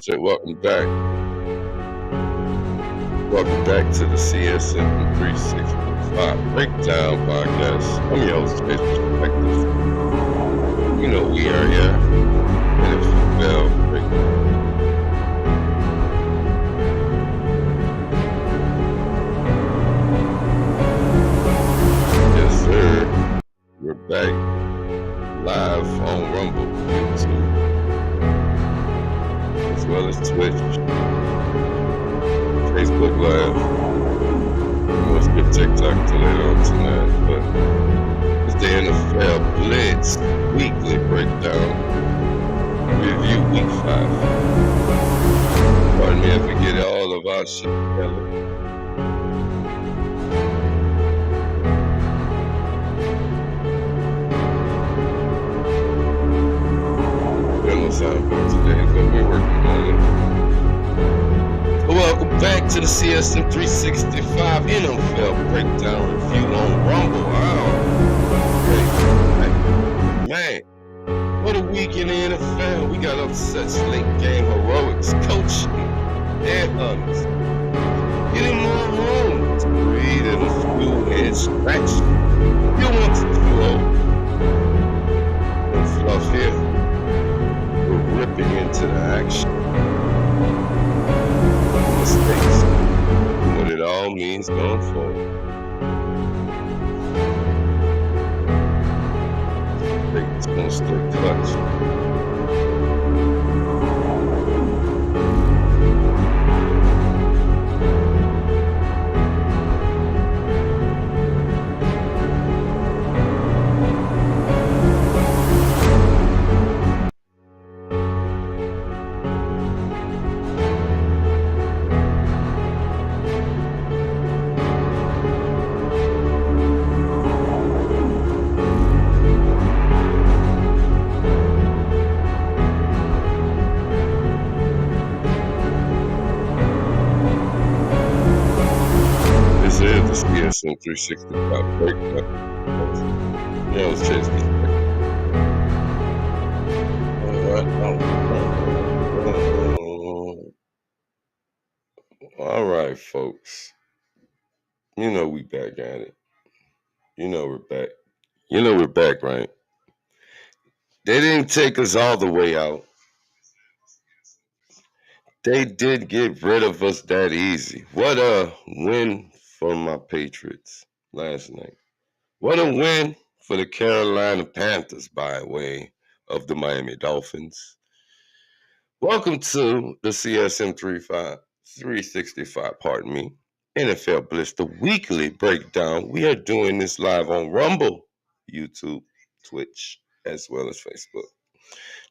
Say welcome back. Welcome back to the CSM365 Breakdown Podcast. I'm your host, Space Perspective. You know we are here. NFL Breakdown. Yes, sir. We're back live on Rumble, YouTube, as well as Twitch, Facebook Live. We'll skip TikTok till later on tonight, but it's the NFL Blitz Weekly Breakdown. Review Week 5. Pardon me if we get all of our shit together. Soundboard today, but we're working on it. Welcome back to the CSM365 NFL Breakdown Review on Rumble. Man, what a week in the NFL. We got up to such late game heroics, coaching, headhunters, getting more room to breathe and a few head scratch. You want to flow. No fluff here. Ripping into the action. Mistakes. What it all means going forward. I think it's going to stay clutch. CSM365 Breakdown. Yeah, let's chase this. All right, folks. You know we back at it. You know we're back. You know we're back, right? They didn't take us all the way out. They did get rid of us that easy. What a win for my Patriots last night. What a win for the Carolina Panthers by way of the Miami Dolphins. Welcome to the CSM365, NFL Blitz, the weekly breakdown. We are doing this live on Rumble, YouTube, Twitch, as well as Facebook.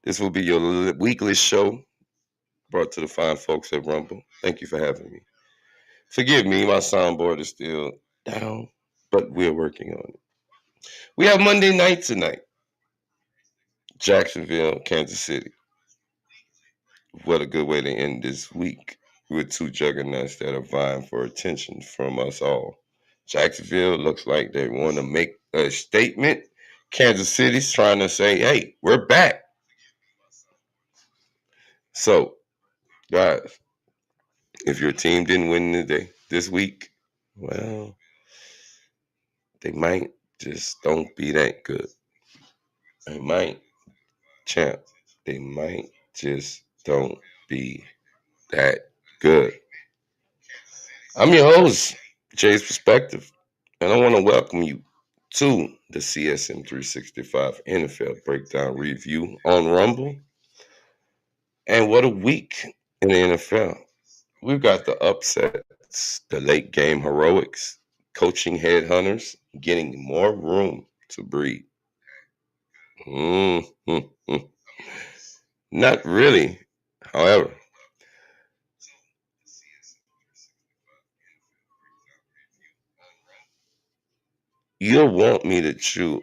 This will be your weekly show brought to the fine folks at Rumble. Thank you for having me. Forgive me, my soundboard is still down, but we're working on it. We have Monday night tonight. Jacksonville, Kansas City. What a good way to end this week with two juggernauts that are vying for attention from us all. Jacksonville looks like they want to make a statement. Kansas City's trying to say, hey, we're back. So, guys, if your team didn't win today, this week, well, they might just don't be that good. They might, champ, they might just don't be that good. I'm your host, Jay's Perspective, and I want to welcome you to the CSM365 NFL Breakdown Review on Rumble. And what a week in the NFL. We've got the upsets, the late game heroics, coaching headhunters, getting more room to breathe. Not really, however. You'll want me to chew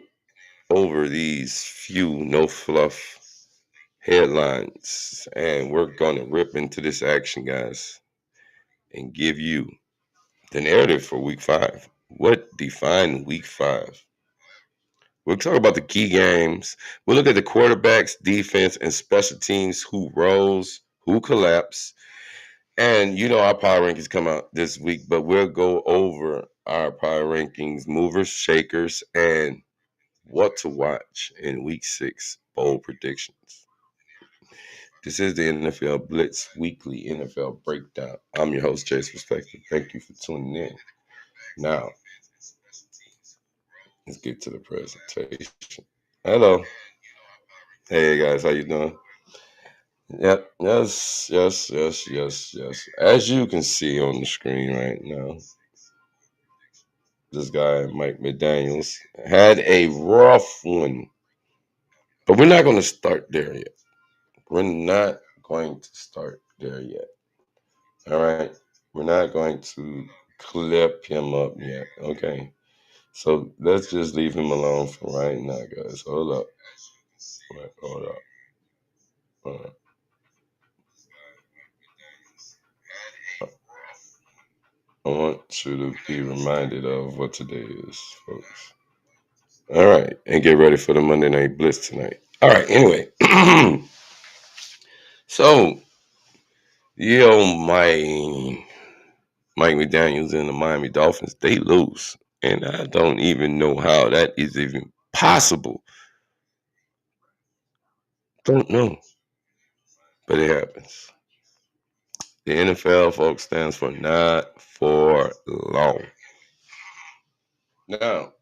over these few no fluff headlines, and we're going to rip into this action, guys, and give you the narrative for week 5. What defined week 5? We'll talk about the key games. We'll look at the quarterbacks, defense, and special teams, who rose, who collapsed. And our power rankings come out this week, but we'll go over our power rankings, movers, shakers, and what to watch in week 6 bold predictions. This is the NFL Blitz Weekly NFL Breakdown. I'm your host, Chase Perspective. Thank you for tuning in. Now, let's get to the presentation. Hello. Hey guys, how you doing? Yep. Yes. As you can see on the screen right now, this guy, Mike McDaniels, had a rough one. But we're not going to start there yet. We're not going to start there yet. All right? We're not going to clip him up yet. Okay? So let's just leave him alone for right now, guys. Hold up. Hold up. I want you to be reminded of what today is, folks. All right. And get ready for the Monday Night Blitz tonight. All right. Anyway. So, Mike McDaniels and the Miami Dolphins, they lose. And I don't even know how that is even possible. Don't know. But it happens. The NFL, folks, stands for not for long. Now,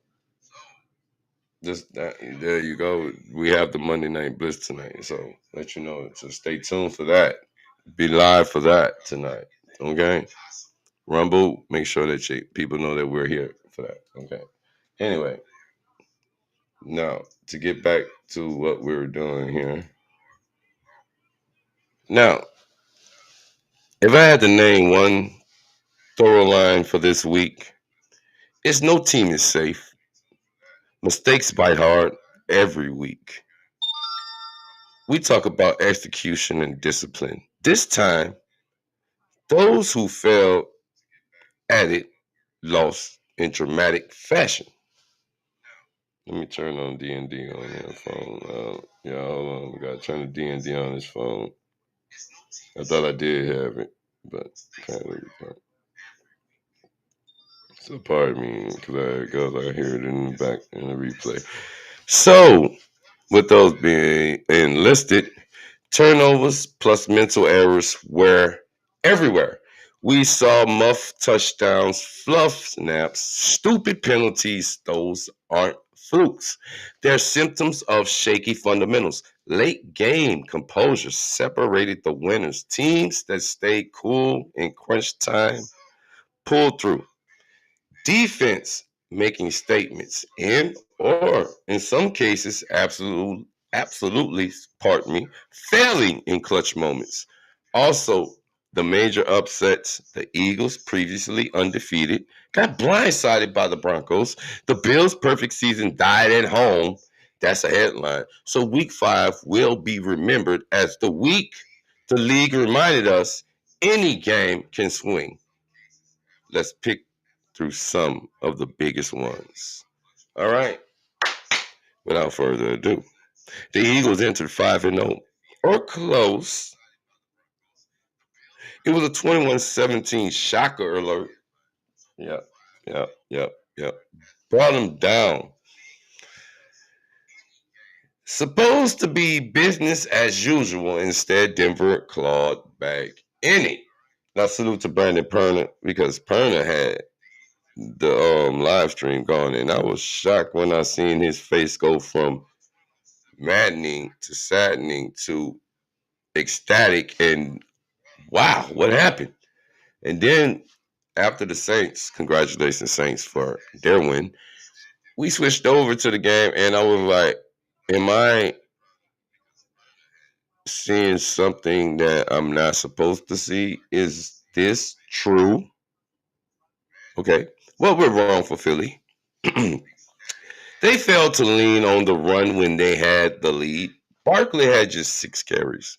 there you go. We have the Monday Night Blitz tonight. So let you know. So stay tuned for that. Be live for that tonight. Okay? Rumble, make sure that people know that we're here for that. Okay? Anyway. Now, to get back to what we were doing here. Now, if I had to name one thorough line for this week, it's no team is safe. Mistakes bite hard every week. We talk about execution and discipline. This time, those who failed at it lost in dramatic fashion. Let me turn on D&D on your phone. Yeah, hold on. We got to turn the D&D on this phone. I thought I did have it, but apparently we can't. So pardon me, because I hear it in the back in the replay. So, with those being enlisted, turnovers plus mental errors were everywhere. We saw muff touchdowns, fluff snaps, stupid penalties. Those aren't flukes. They're symptoms of shaky fundamentals. Late game composure separated the winners. Teams that stayed cool in crunch time pulled through. Defense making statements or in some cases absolutely, pardon me, failing in clutch moments. Also, the major upsets, the Eagles, previously undefeated, got blindsided by the Broncos. The Bills' perfect season died at home. That's a headline. So week 5 will be remembered as the week the league reminded us any game can swing. Let's pick through some of the biggest ones. All right. Without further ado, the Eagles entered 5-0 or close. It was a 21-17 shocker alert. Yep. Brought them down. Supposed to be business as usual. Instead, Denver clawed back in it. Now, salute to Brandon Perna because Perna had the live stream going, and I was shocked when I seen his face go from maddening to saddening to ecstatic, and wow, what happened? And then after the Saints, congratulations Saints for their win, we switched over to the game, and I was like, am I seeing something that I'm not supposed to see? Is this true? Okay, well, we're wrong for Philly. They failed to lean on the run when they had the lead. Barkley had just 6 carries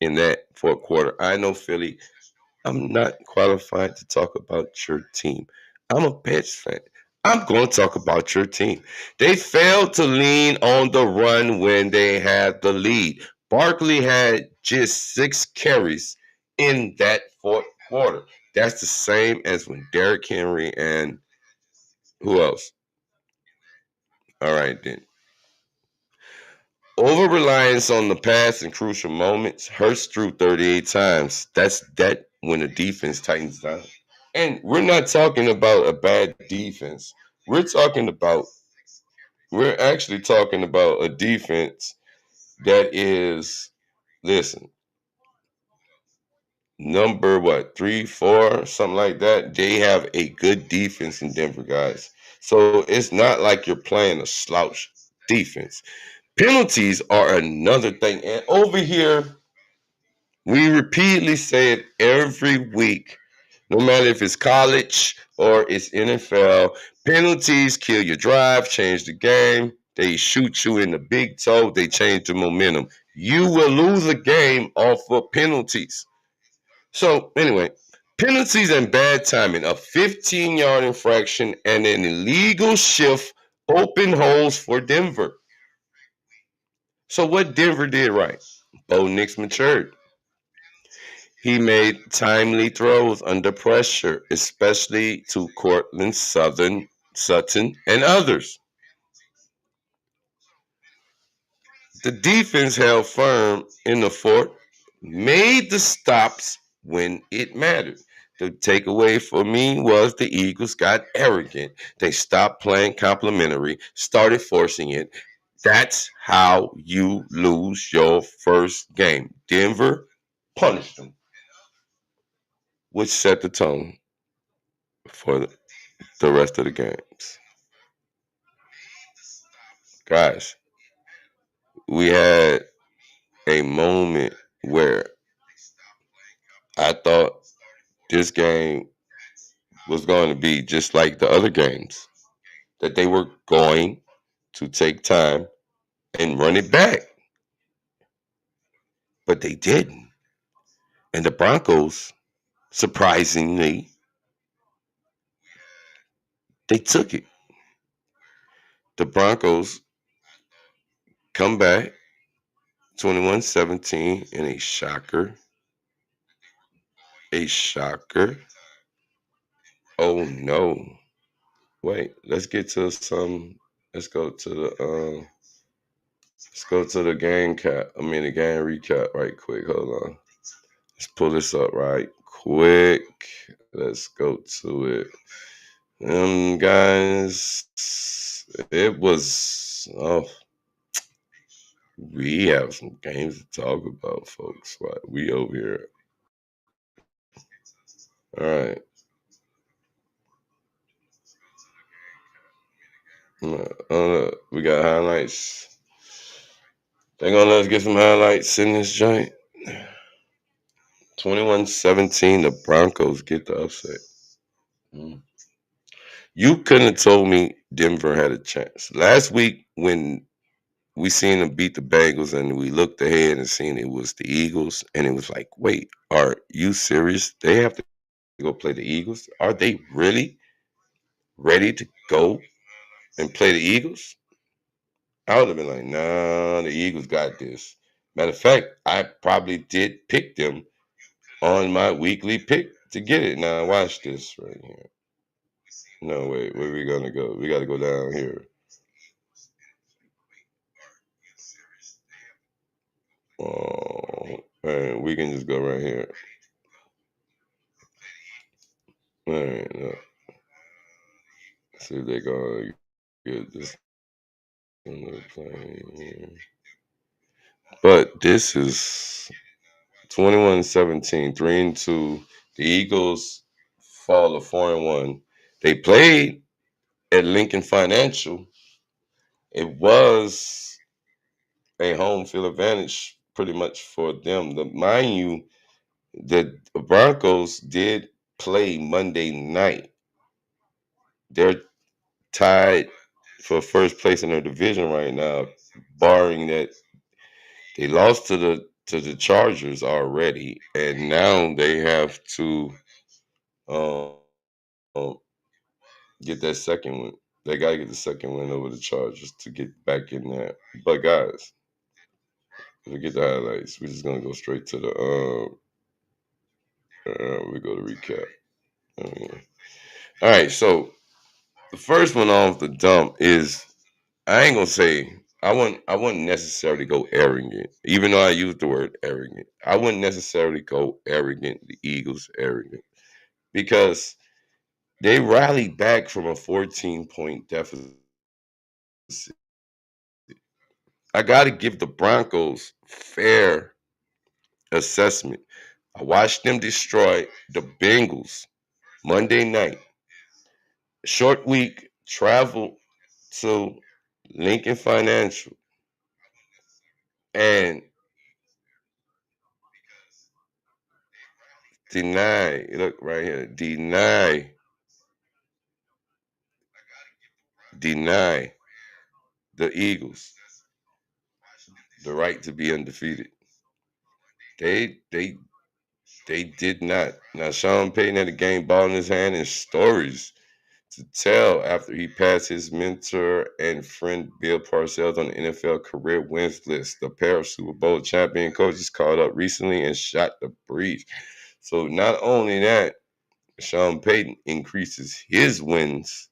in that fourth quarter. I know Philly, I'm not qualified to talk about your team. I'm a Pets fan. I'm going to talk about your team. They failed to lean on the run when they had the lead. Barkley had just 6 carries in that fourth quarter. That's the same as when Derrick Henry and who else? All right, then. Over reliance on the pass in crucial moments. Hurts threw 38 times. That's that when the defense tightens down. And we're not talking about a bad defense. We're talking about we're actually talking about a defense that is, listen, number what, 3, 4, something like that. They have a good defense in Denver, guys. So it's not like you're playing a slouch defense. Penalties are another thing. And over here, we repeatedly say it every week, no matter if it's college or it's NFL. Penalties kill your drive, change the game. They shoot you in the big toe. They change the momentum. You will lose a game off of penalties. So, anyway, penalties and bad timing. A 15-yard infraction and an illegal shift open holes for Denver. So, what Denver did right? Bo Nix matured. He made timely throws under pressure, especially to Cortland Sutton, and others. The defense held firm in the fort, made the stops when it mattered. The takeaway for me was the Eagles got arrogant. They stopped playing complimentary, started forcing it. That's how you lose your first game. Denver punished them, which set the tone for the rest of the games. Guys, we had a moment where I thought this game was going to be just like the other games, that they were going to take time and run it back. But they didn't. And the Broncos, surprisingly, they took it. The Broncos come back 21-17 in a shocker. A shocker. Oh no. Wait, let's go to the game cap. I mean the game recap right quick. Hold on. Let's pull this up right quick. Let's go to it. Guys, it was we have some games to talk about, folks. Right? We over here. All right. We got highlights. They're gonna let us get some highlights in this joint. 21-17, the Broncos get the upset. You couldn't have told me Denver had a chance. Last week when we seen them beat the Bengals and we looked ahead and seen it was the Eagles, and it was like, wait, are you serious? They have to go play the Eagles? Are they really ready to go and play the Eagles? I would have been like, nah, the Eagles got this. Matter of fact, I probably did pick them on my weekly pick to get it. Now watch this right here. No, wait, where we gonna go? We gotta go down here. Oh, man, we can just go right here. All right, no. See if they're gonna get this on the plane here. But this is 21-17, 3-2. The Eagles fall to 4-1. They played at Lincoln Financial. It was a home field advantage pretty much for them. Mind you, the Broncos did play Monday night. They're tied for first place in their division right now, barring that they lost to the Chargers already, and now they have to um, get that second win. They got to get the second win over the Chargers to get back in there. But guys, Forget the highlights. We're just gonna go straight to the we go to recap. Oh, yeah. All right, so the first one off the dump is I ain't gonna say I wouldn't necessarily go arrogant, even though I used the word arrogant. I wouldn't necessarily go arrogant. The Eagles arrogant because they rallied back from a 14-point deficit. I got to give the Broncos fair assessment. I watched them destroy the Bengals Monday night. Short week, travel to Lincoln Financial, and look right here, deny the Eagles the right to be undefeated. They they they did not. Now Sean Payton had a game ball in his hand and stories to tell after he passed his mentor and friend Bill Parcells on the NFL career wins list. The pair of Super Bowl champion coaches called up recently and shot the breeze. So not only that, Sean Payton increases his wins.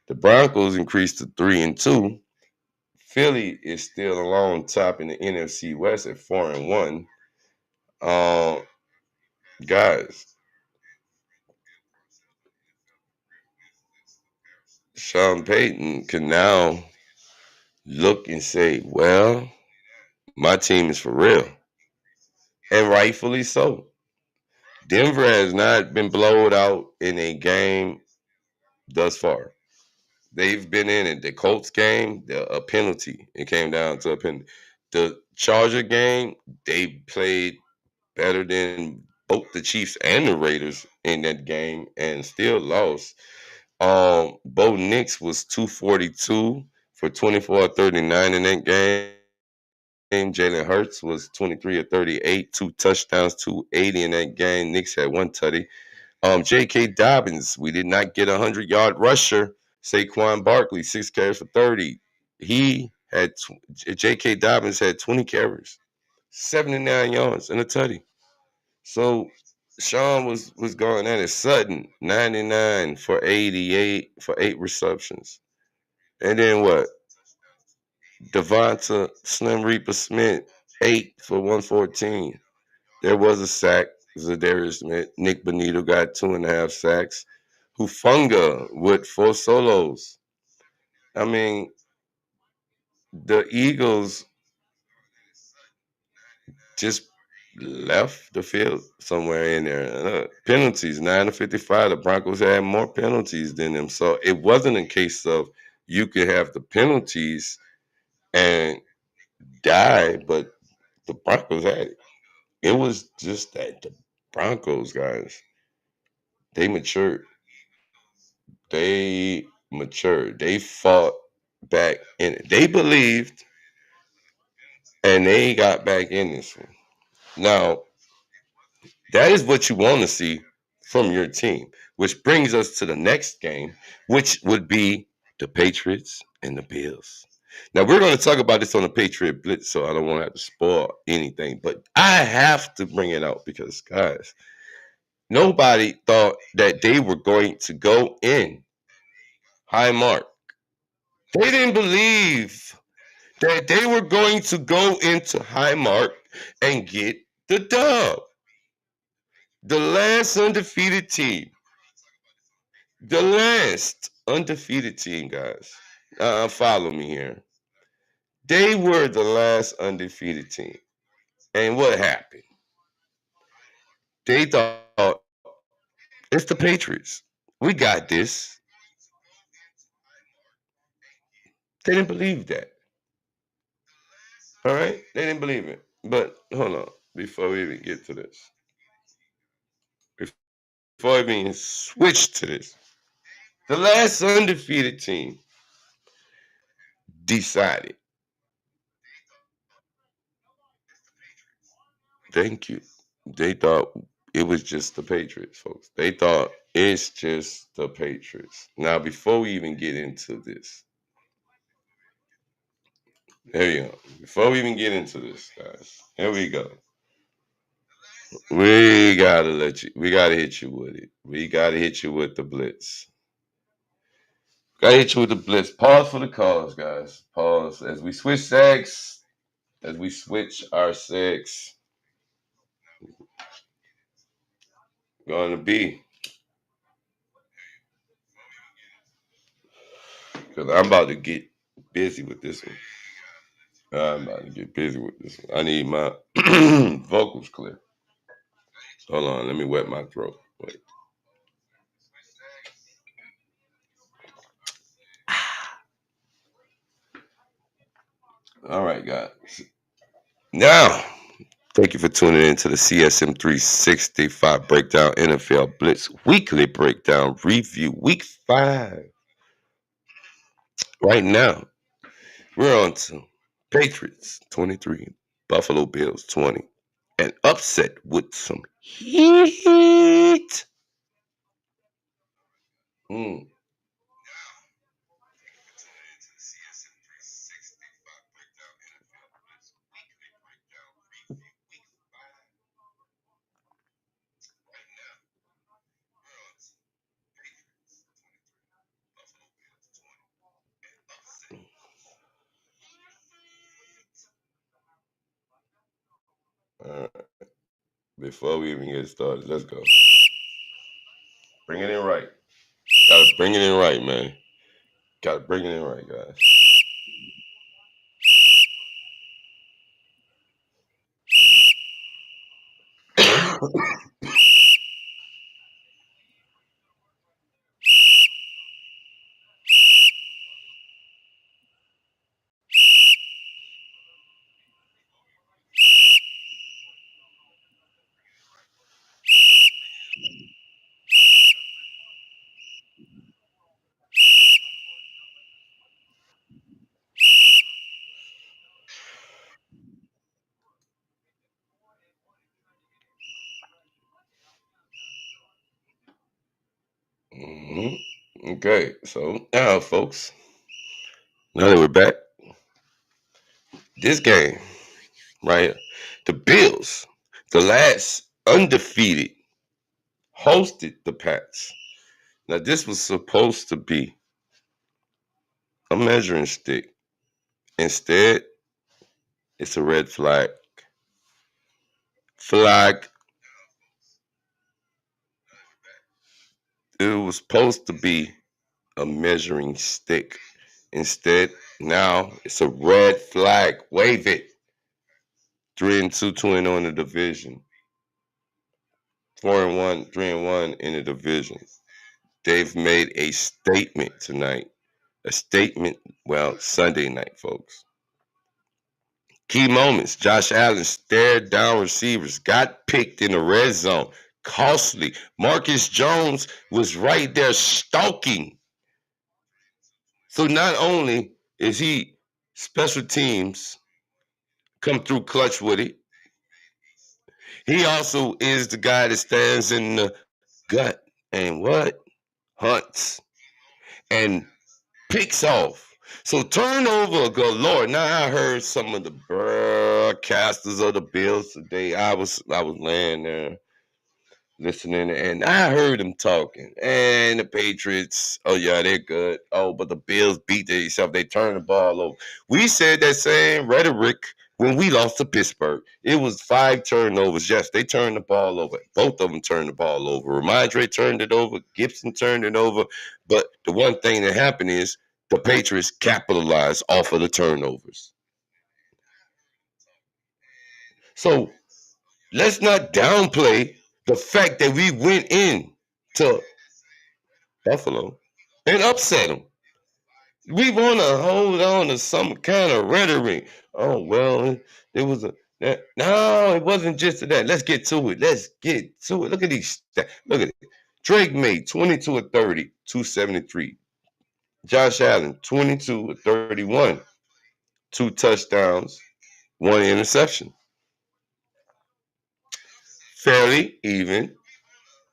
The Broncos increased to 3-2. Philly is still alone top in the NFC West at 4-1. Um, guys, Sean Payton can now look and say, well, my team is for real. And rightfully so. Denver has not been blowed out in a game thus far. They've been in it. The Colts game, a penalty. It came down to a penalty. The Charger game, they played better than both the Chiefs and the Raiders in that game and still lost. Bo Nix was 242 for 24-39 in that game. Jalen Hurts was 23 of 38, 2 touchdowns, 280 in that game. Knicks had one tutty. J.K. Dobbins, we did not get a 100-yard rusher. Saquon Barkley, 6 carries for 30. J.K. Dobbins had 20 carries, 79 yards, and a tutty. So Sean was going at it. Sutton, 99 for 88 for 8 receptions. And then what? Devonta Slim Reaper Smith, 8 for 114. There was a sack. Zadarius Smith. Nick Bonito got 2.5 sacks. Hufunga with 4 solos. I mean, the Eagles just left the field somewhere in there. Penalties, 9-55. The Broncos had more penalties than them. So it wasn't a case of you could have the penalties and die, but the Broncos had it. It was just that the Broncos, guys, they matured. They matured. They fought back in it. They believed and they got back in this one. Now, that is what you want to see from your team, which brings us to the next game, which would be the Patriots and the Bills. Now, we're going to talk about this on the Patriot Blitz, so I don't want to have to spoil anything, but I have to bring it out because, guys, nobody thought that they were going to go in high mark. They didn't believe that they were going to go into high mark and get the dub. The last undefeated team. The last undefeated team, guys. Follow me here. They were the last undefeated team. And what happened? They thought, it's the Patriots. We got this. They didn't believe that. All right? They didn't believe it. But hold on. Before we even get to this. Before we even switch to this. The last undefeated team decided. Thank you. They thought it was just the Patriots, folks. They thought it's just the Patriots. Now, before we even get into this, There you go. Before we even get into this, guys, here we go. We gotta let you. We gotta hit you with it. We gotta hit you with the blitz. Gotta hit you with the blitz. Pause for the cause, guys. Pause as we switch segs. As we switch our segs, going to be because I'm about to get busy with this one. I'm about to get busy with this one. I need my vocals clear. Hold on, let me wet my throat. Wait. All right, guys. Now, thank you for tuning in to the CSM365 Breakdown NFL Blitz Weekly Breakdown Review Week 5. Right now, we're on to Patriots 23, Buffalo Bills 20. An upset with some heat. Mm. All right. Before we even get started, let's go. Bring it in right. Gotta bring it in right, man. Gotta bring it in right, guys. hmm Okay, so now, folks, now that we're back, this game right here, the Bills, the last undefeated, hosted the Pats. Now, this was supposed to be a measuring stick. Instead, it's a red flag. Flag. It was supposed to be a measuring stick. Instead, now it's a red flag. Wave it. 3-2, 2-0 in the division. 4-1, 3-1 in the division. They've made a statement tonight. A statement, well, Sunday night, folks. Key moments. Josh Allen stared down receivers, got picked in the red zone. Costly. Marcus Jones was right there stalking. So not only is he special teams come through clutch with it, he also is the guy that stands in the gut and what? Hunts and picks off. So turnover galore. Now I heard some of the broadcasters of the Bills today. I was laying there listening, and I heard them talking. And the Patriots, oh yeah, they're good. Oh, but the Bills beat themselves. They turned the ball over. We said that same rhetoric when we lost to Pittsburgh. It was 5 turnovers. Yes, they turned the ball over. Both of them turned the ball over. Ramondre turned it over. Gibson turned it over. But the one thing that happened is the Patriots capitalized off of the turnovers. So let's not downplay the fact that we went in to Buffalo and upset them. We want to hold on to some kind of rhetoric. Oh well, it was a no. It wasn't just that. Let's get to it. Let's get to it. Look at these. Look at it. Drake made 22 of 30, 273. Josh Allen 22 of 31, 2 touchdowns, 1 interception. Fairly even.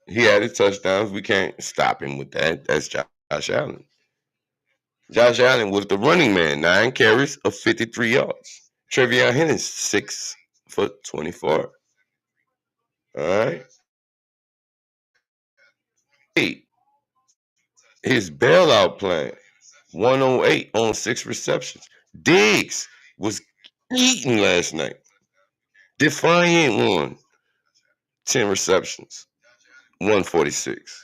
He had his touchdowns. We can't stop him with that. That's Josh Allen. Josh Allen was the running man, 9 carries of 53 yards. Trevion Henry, 6 for 24. All right. His bailout plan, 108 on 6 receptions. Diggs was eating last night. Defiant won 10 receptions, 146.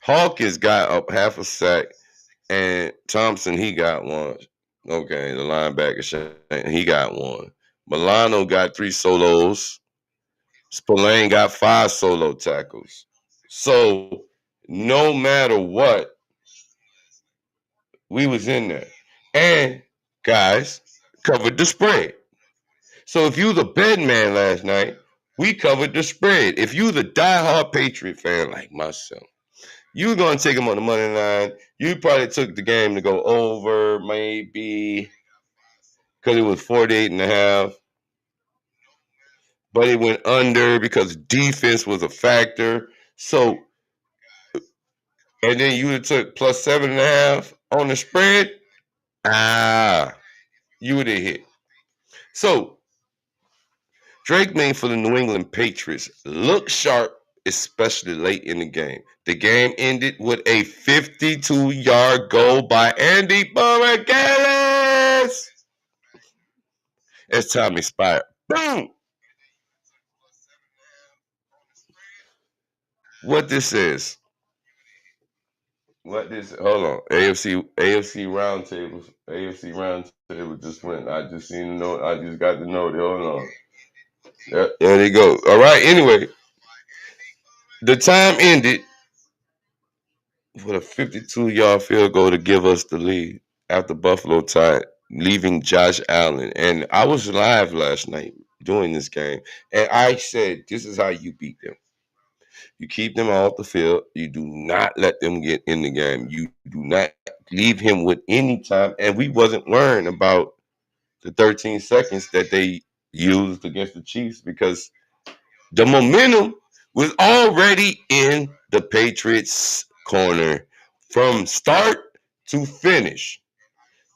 Hawkins got up half a sack, and Thompson, he got one. Okay, the linebacker, he got one. Milano got 3 solos. Spillane got 5 solo tackles. So no matter what, we was in there. And guys covered the spread. So if you was a betting man last night, we covered the spread. If you was a diehard Patriot fan like myself, you were going to take him on the money line. You probably took the game to go over, maybe, because it was 48.5. But it went under because defense was a factor. So, and then you would have took plus 7.5 on the spread. You would have hit. So, Drake made for the New England Patriots look sharp, especially late in the game. The game ended with a 52-yard goal by Andy Burrigalis as time expired. Boom! What this is? Hold on. AFC roundtable just went. I just seen the note. I just got the note. Hold on. There they go. All right. Anyway, the time ended with a 52-yard field goal to give us the lead after Buffalo tied, leaving Josh Allen. And I was live last night doing this game, and I said, "This is how you beat them. You keep them off the field. You do not let them get in the game. You do not leave him with any time." And we wasn't worrying about the 13 seconds that they used against the Chiefs because the momentum was already in the Patriots' corner from start to finish.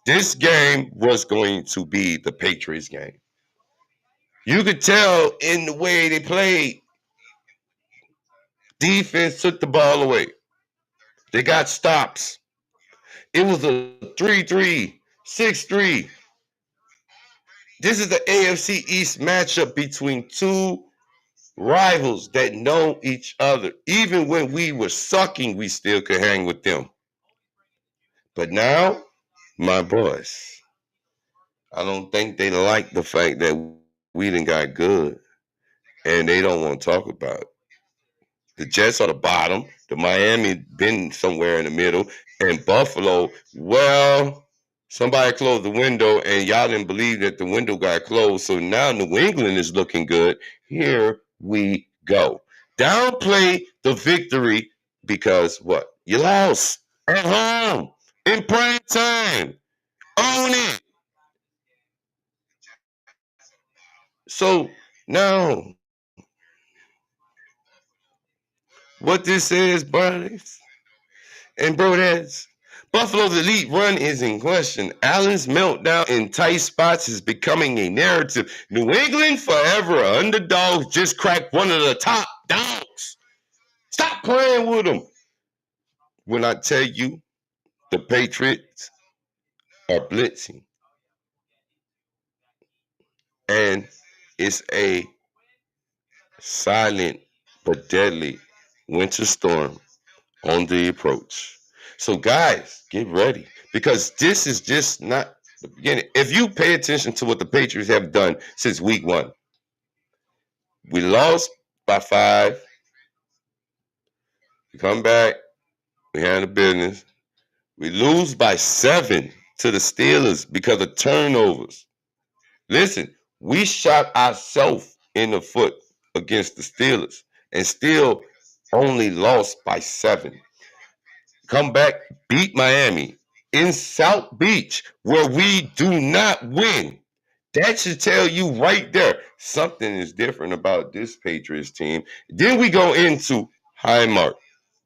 This game was going to be the Patriots game. You could tell in the way they played. Defense took the ball away. They got stops. It was a 3-3, 6-3. This is the AFC East matchup between two rivals that know each other. Even when we were sucking, we still could hang with them. But now, my boys, I don't think they like the fact that we done got good, and they don't want to talk about it. The Jets are the bottom. The Miami been somewhere in the middle, and Buffalo, well, somebody closed the window, and y'all didn't believe that the window got closed. So now New England is looking good. Here we go. Downplay the victory because what? You lost at home in prime time. Own it. So now, what this says, buddies and brodads, Buffalo's elite run is in question. Allen's meltdown in tight spots is becoming a narrative. New England forever underdogs just cracked one of the top dogs. Stop playing with them. When I tell you the Patriots are blitzing, and it's a silent but deadly winter storm on the approach. So, guys, get ready because this is just not the beginning. If you pay attention to what the Patriots have done since week 1, we lost by 5. We come back, we handle business. We lose by 7 to the Steelers because of turnovers. Listen, we shot ourselves in the foot against the Steelers and still only lost by 7. Come back, beat Miami in South Beach, where we do not win. That should tell you right there something is different about this Patriots team. Then we go into Highmark,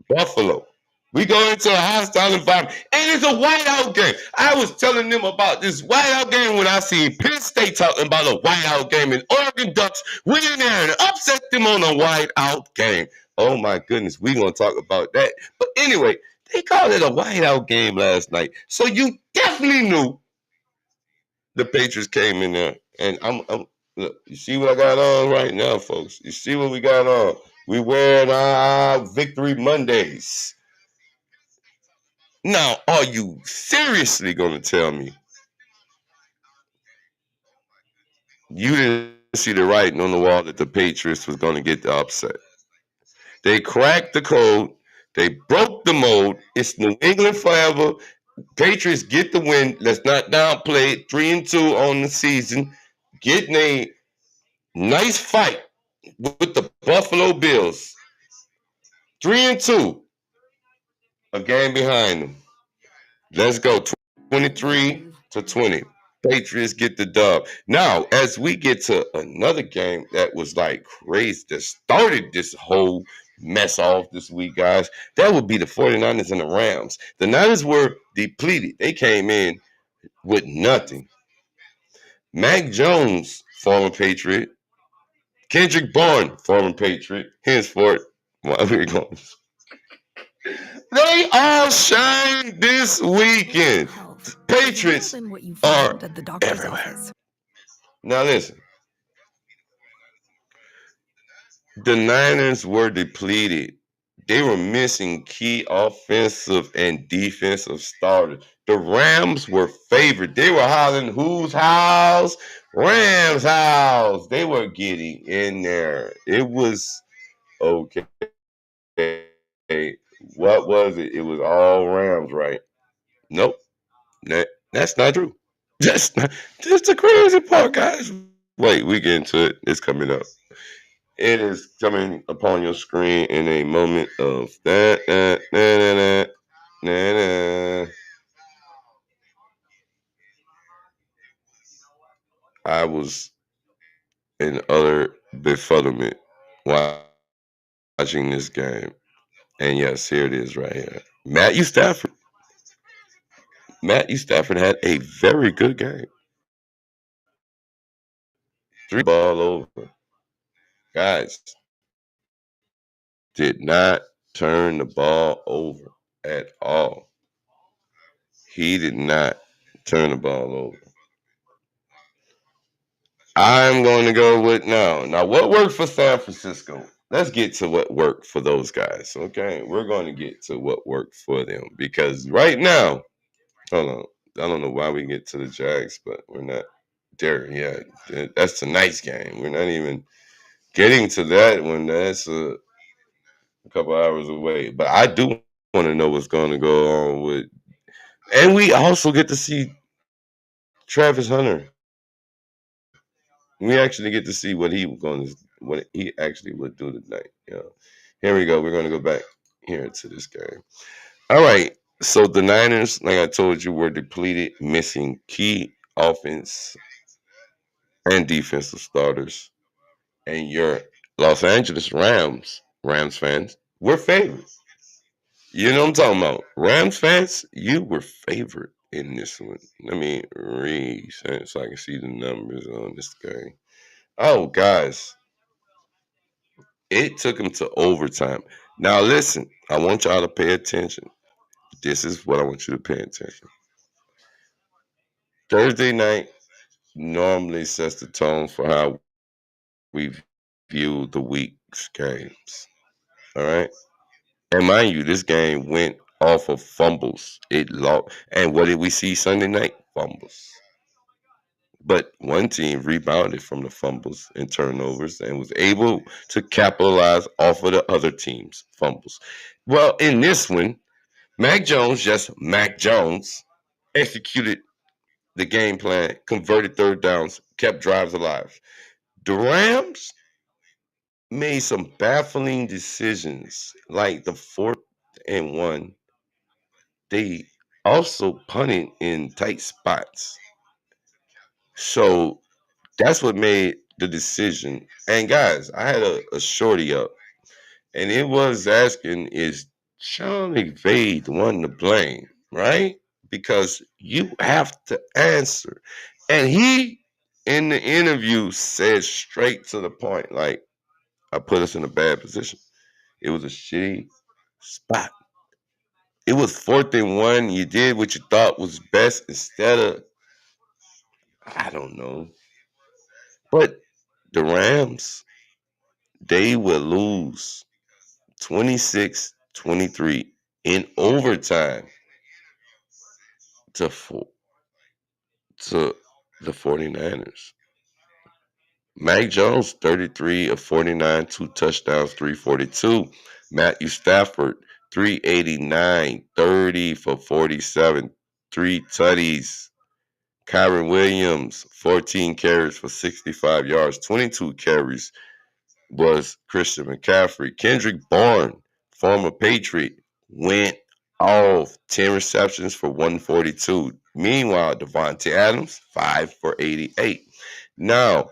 Buffalo. We go into a hostile environment, and it's a whiteout game. I was telling them about this whiteout game when I seen Penn State talking about a whiteout game, and Oregon Ducks went in there and upset them on a whiteout game. Oh my goodness, we gonna talk about that. But anyway, they called it a whiteout game last night, so you definitely knew the Patriots came in there, and I'm look. You see what I got on right now, folks. You see what we got on. We wearing our Victory Mondays. Now, are you seriously going to tell me you didn't see the writing on the wall that the Patriots was going to get the upset? They cracked the code. They broke the mold. It's New England forever. Patriots get the win. Let's not downplay it. 3-2 on the season. Getting a nice fight with the Buffalo Bills. 3-2. A game behind them. Let's go 23-20. Patriots get the dub. Now, as we get to another game that was like crazy, that started this whole mess off this week, guys, that would be the 49ers and the Rams. The Niners were depleted. They came in with nothing. Mac Jones, former Patriot. Kendrick Bourne, former Patriot. Henceforth, why we going? They all shine this weekend. Patriots are everywhere. Now listen, the Niners were depleted. They were missing key offensive and defensive starters. The Rams were favored. They were hollering, whose house? Rams house. They were getting in there. It was okay. What was it? It was all Rams, right? Nope. That's not true. That's the crazy part, guys. Wait, we get into it. It's coming up. It is coming upon your screen in a moment of that. I was in utter befuddlement watching this game. And yes, here it is right here. Matthew Stafford had a very good game. 3 ball over. Guys, did not turn the ball over at all. He did not turn the ball over. I'm going to go with now. Now, what worked for San Francisco? Let's get to what worked for those guys. Okay, we're going to get to what worked for them because right now, hold on. I don't know why we get to the Jags, but we're not there yet. That's tonight's game. We're not even getting to that one. That's a couple hours away. But I do want to know what's going to go on with, and we also get to see Travis Hunter. We actually get to see what he actually would do tonight. You know. Here we go. We're going to go back here to this game. All right. So the Niners, like I told you, were depleted, missing key offense and defensive starters. And your Los Angeles Rams fans, were favored. You know what I'm talking about. Rams fans, you were favored in this one. Let me read so I can see the numbers on this game. Oh, guys, it took them to overtime. Now, listen, I want y'all to pay attention. This is what I want you to pay attention. Thursday night normally sets the tone for how we view the week's games. All right. And mind you, this game went off of fumbles. It lost. And what did we see Sunday night? Fumbles. But one team rebounded from the fumbles and turnovers and was able to capitalize off of the other team's fumbles. Well, in this one, Mac Jones, just Mac Jones, executed the game plan, converted third downs, kept drives alive. The Rams made some baffling decisions, like the 4th and 1. They also punted in tight spots. So that's what made the decision. And guys, I had a shorty up, and it was asking, is Sean McVay the one to blame, right? Because you have to answer. And he, in the interview, said straight to the point, like, I put us in a bad position. It was a shitty spot. It was 4th and 1. You did what you thought was best instead of, I don't know. But the Rams, they will lose 26-23 in overtime to to the 49ers. Mac Jones, 33 of 49, 2 touchdowns, 342. Matthew Stafford, 389, 30 for 47, 3 tutties. Kyron Williams, 14 carries for 65 yards, 22 carries was Christian McCaffrey. Kendrick Bourne, former Patriot, went off 10 receptions for 142. Meanwhile, Devontae Adams, 5 for 88. Now,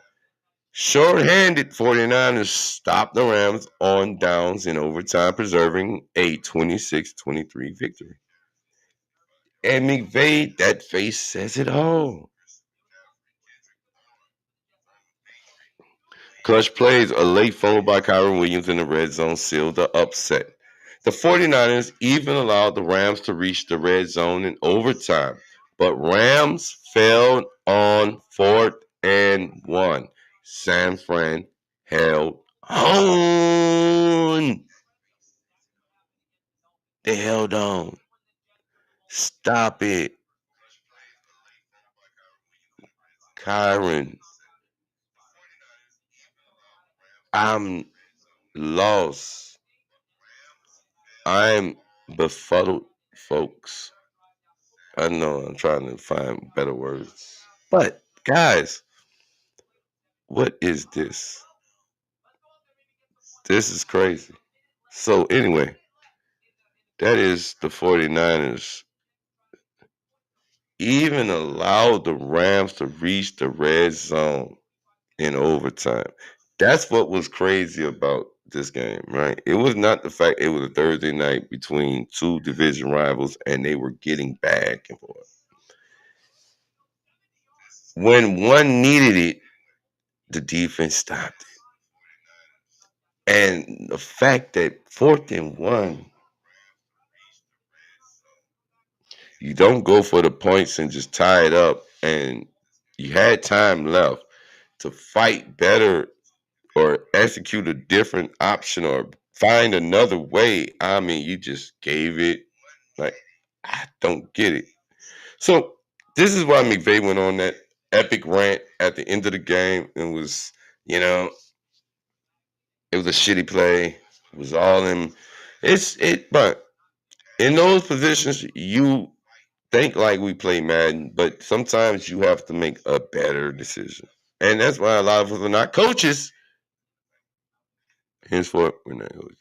short-handed 49ers stopped the Rams on downs in overtime, preserving a 26-23 victory. And McVay, that face says it all. Clutch plays, a late fumble by Kyron Williams in the red zone sealed the upset. The 49ers even allowed the Rams to reach the red zone in overtime, but Rams failed on 4th and 1. San Fran held on. They held on. Stop it. Kyron, I'm lost. I'm befuddled, folks. I know I'm trying to find better words. But, guys, what is this? This is crazy. So, anyway, that is the 49ers even allowed the Rams to reach the red zone in overtime. That's what was crazy about this game, right? It was not the fact it was a Thursday night between two division rivals and they were getting back and forth. When one needed it, the defense stopped it. And the fact that 4th and 1, you don't go for the points and just tie it up, and you had time left to fight better or execute a different option or find another way. I mean, you just gave it. Like, I don't get it. So this is why McVay went on that epic rant at the end of the game and was, it was a shitty play. It was all in. But in those positions, you think like we play Madden, but sometimes you have to make a better decision, and that's why a lot of us are not coaches. Henceforth, we're not coaches.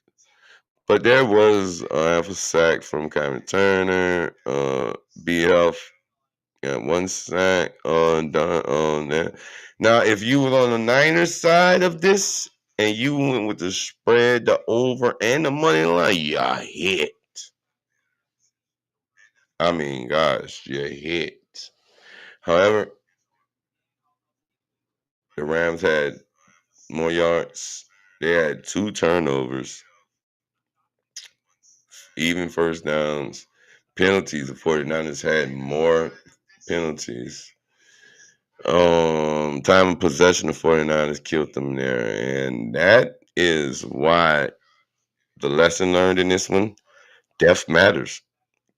But there was half a sack from Kyron Turner. BF got 1 sack on that. Now, if you were on the Niners side of this and you went with the spread, the over, and the money line, you hit. I mean, gosh, you hit. However, the Rams had more yards. They had 2 turnovers, even first downs. Penalties, the 49ers had more penalties. Time of possession, the 49ers killed them there. And that is why the lesson learned in this one, depth matters.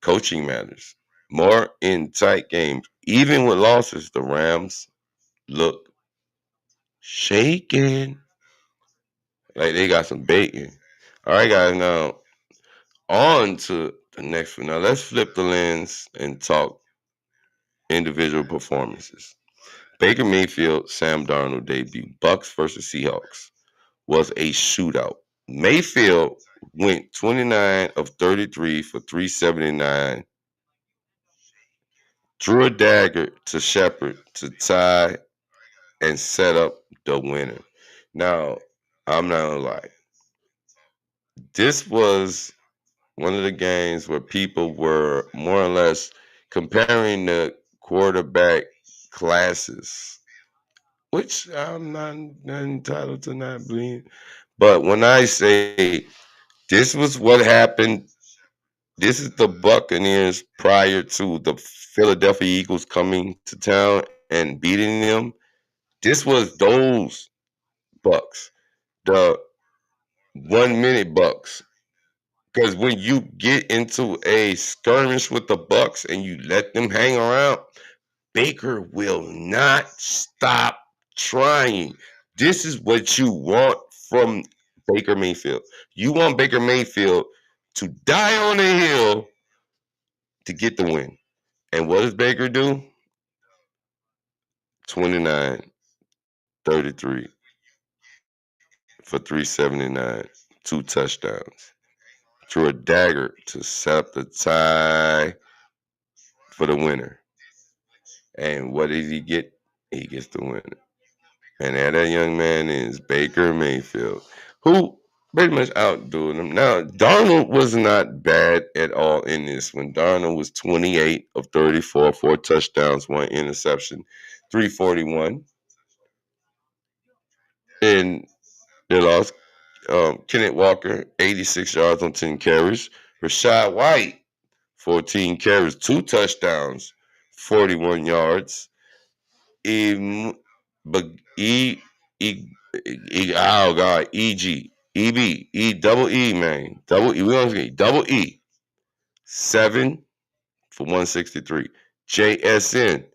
Coaching matters. More in tight games. Even with losses, the Rams look shaking. Like they got some bacon. All right, guys, now on to the next one. Now let's flip the lens and talk individual performances. Baker Mayfield, Sam Darnold debut, Bucks versus Seahawks, was a shootout. Mayfield went 29 of 33 for 379, threw a dagger to Shepard to tie and set up the winner. Now, I'm not gonna lie. This was one of the games where people were more or less comparing the quarterback classes, which I'm not entitled to not believe. But when I say this was what happened, this is the Buccaneers prior to the Philadelphia Eagles coming to town and beating them. This was those Bucks, the 1 minute Bucks. Because when you get into a skirmish with the Bucks and you let them hang around, Baker will not stop trying. This is what you want from Baker Mayfield. You want Baker Mayfield to die on the hill to get the win. And what does Baker do? 29, 33 for 379, 2 touchdowns. Threw a dagger to set up the tie for the winner. And what did he get? He gets the winner. And that young man is Baker Mayfield, who pretty much outdoing him. Now, Darnold was not bad at all in this one. Darnold was 28 of 34, 4 touchdowns, 1 interception, 341. And they lost Kenneth Walker, 86 yards on 10 carries. Rashad White, 14 carries, 2 touchdowns, 41 yards. E, but oh God, double E, man, double E. We don't get double E, 7 for 163. JSN,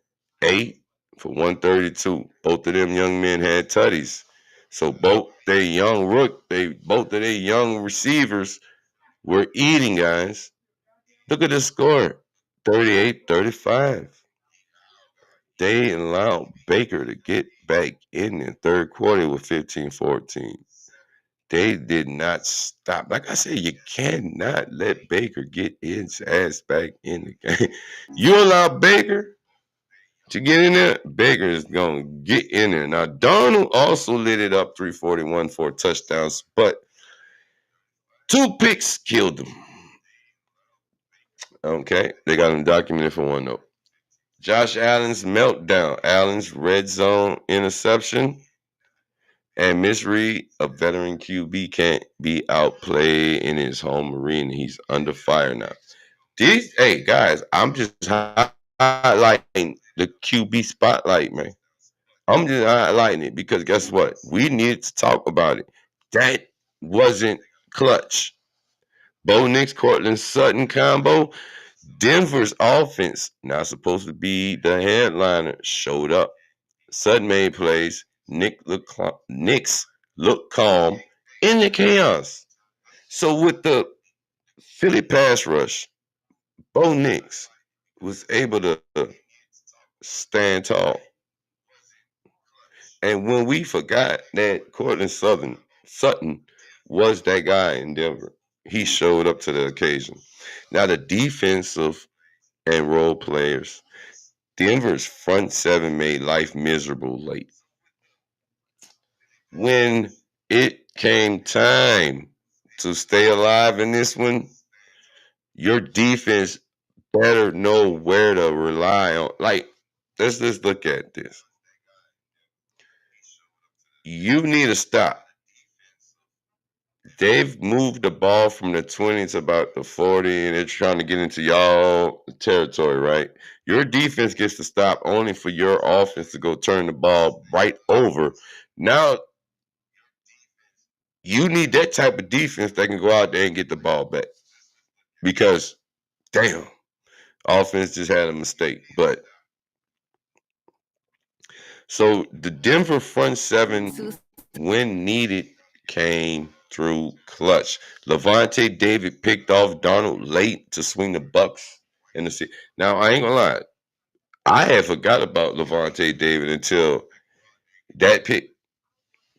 8 for 132. Both of them young men had tutties. So both both of their young receivers were eating, guys. Look at the score, 38-35. They allowed Baker to get back in the third quarter with 15-14. They did not stop. Like I said, you cannot let Baker get his ass back in the game. You allow Baker to get in there, Baker is going to get in there. Now, Darnold also lit it up, 341, 4 touchdowns, but 2 picks killed him. Okay, they got him documented for one, though. Josh Allen's meltdown, Allen's red zone interception, and misread. A veteran QB can't be outplayed in his home arena. He's under fire now. Hey guys, I'm just highlighting the QB spotlight, man. I'm just highlighting it because guess what? We need to talk about it. That wasn't clutch. Bo Nix, Cortland Sutton combo. Denver's offense, not supposed to be the headliner, showed up. Sutton made plays. Knicks looked calm in the chaos. So with the Philly pass rush, Bo Nix was able to stand tall. And when we forgot that Cortland Sutton was that guy in Denver, he showed up to the occasion. Now the defensive and role players, Denver's front seven made life miserable late. When it came time to stay alive in this one, your defense better know where to rely on. Like, let's just look at this. You need to stop. They've moved the ball from the 20 to about the 40, and they're trying to get into y'all territory, right? Your defense gets to stop only for your offense to go turn the ball right over. Now, you need that type of defense that can go out there and get the ball back. Because, damn, offense just had a mistake. But so the Denver front seven, when needed, came through clutch. Levante David picked off Darnold late to swing the Bucks in the seat. Now I ain't gonna lie, I had forgot about Levante David until that pick.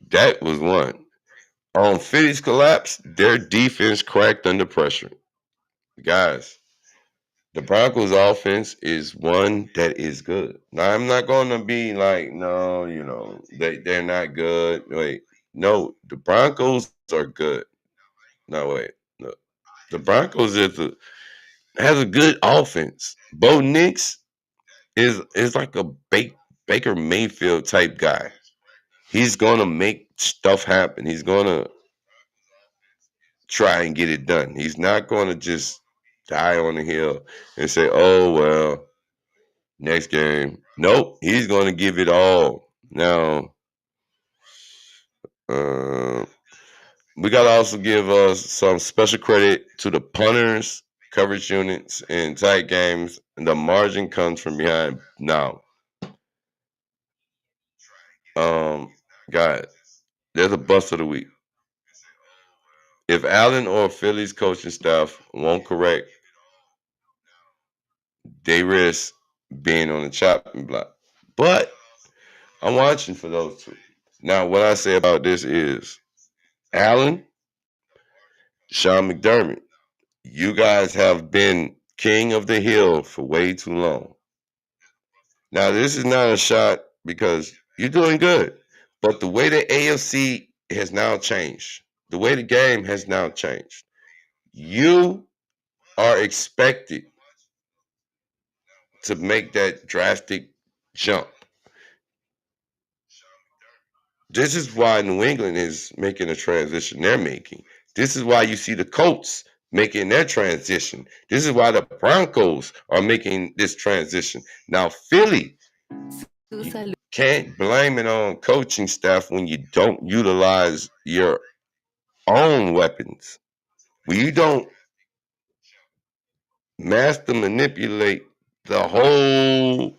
That was one. On Philly's collapse, their defense cracked under pressure. Guys, the Broncos offense is one that is good. Now I'm not gonna be like, no, they're not good. Wait, no, the Broncos are good. No, wait, no. The Broncos has a good offense. Bo Nix is like a Baker Mayfield type guy. He's gonna make stuff happen. He's gonna try and get it done. He's not gonna just die on the hill and say, "Oh well, next game." Nope, he's gonna give it all. Now, uh, we gotta also give us some special credit to the punters, coverage units, in tight games. And the margin comes from behind. Now, um, guys, there's a bust of the week. If Allen or Philly's coaching staff won't correct, they risk being on the chopping block. But I'm watching for those two. Now, what I say about this is Allen, Sean McDermott, you guys have been king of the hill for way too long. Now, this is not a shot because you're doing good, but the way the AFC has now changed, the way the game has now changed, you are expected to make that drastic jump. This is why New England is making the transition they're making. This is why you see the Colts making their transition. This is why the Broncos are making this transition. Now, Philly, you can't blame it on coaching staff when you don't utilize your own weapons. When you don't master manipulate the whole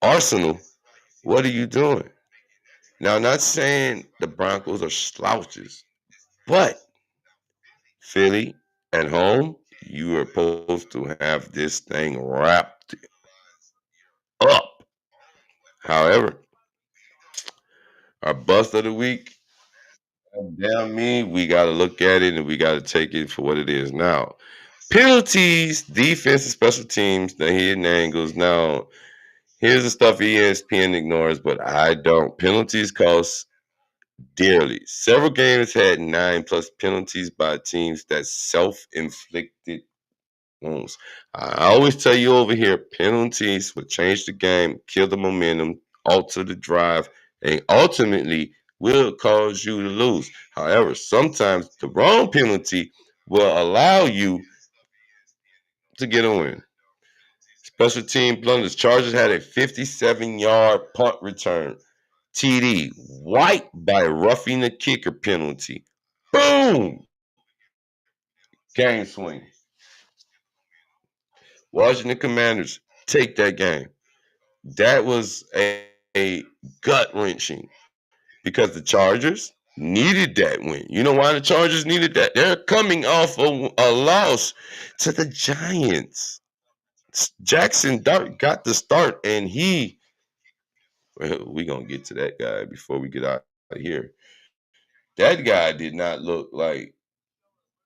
arsenal, what are you doing? Now, I'm not saying the Broncos are slouches, but Philly at home, you are supposed to have this thing wrapped up. However, our bust of the week, damn me, we got to look at it and we got to take it for what it is now. Penalties, defense, and special teams, the hidden angles. Now, here's the stuff ESPN ignores, but I don't. Penalties cost dearly. Several games had 9+ penalties by teams that self-inflicted wounds. I always tell you over here, penalties will change the game, kill the momentum, alter the drive, and ultimately will cause you to lose. However, sometimes the wrong penalty will allow you to get a win. Special team blunders. Chargers had a 57-yard punt return. TD, white by roughing the kicker penalty. Boom! Game swing. Washington Commanders take that game. That was a gut wrenching because the Chargers needed that win. You know why the Chargers needed that? They're coming off a loss to the Giants. Jackson Dart got the start, and we're going to get to that guy before we get out of here. That guy did not look like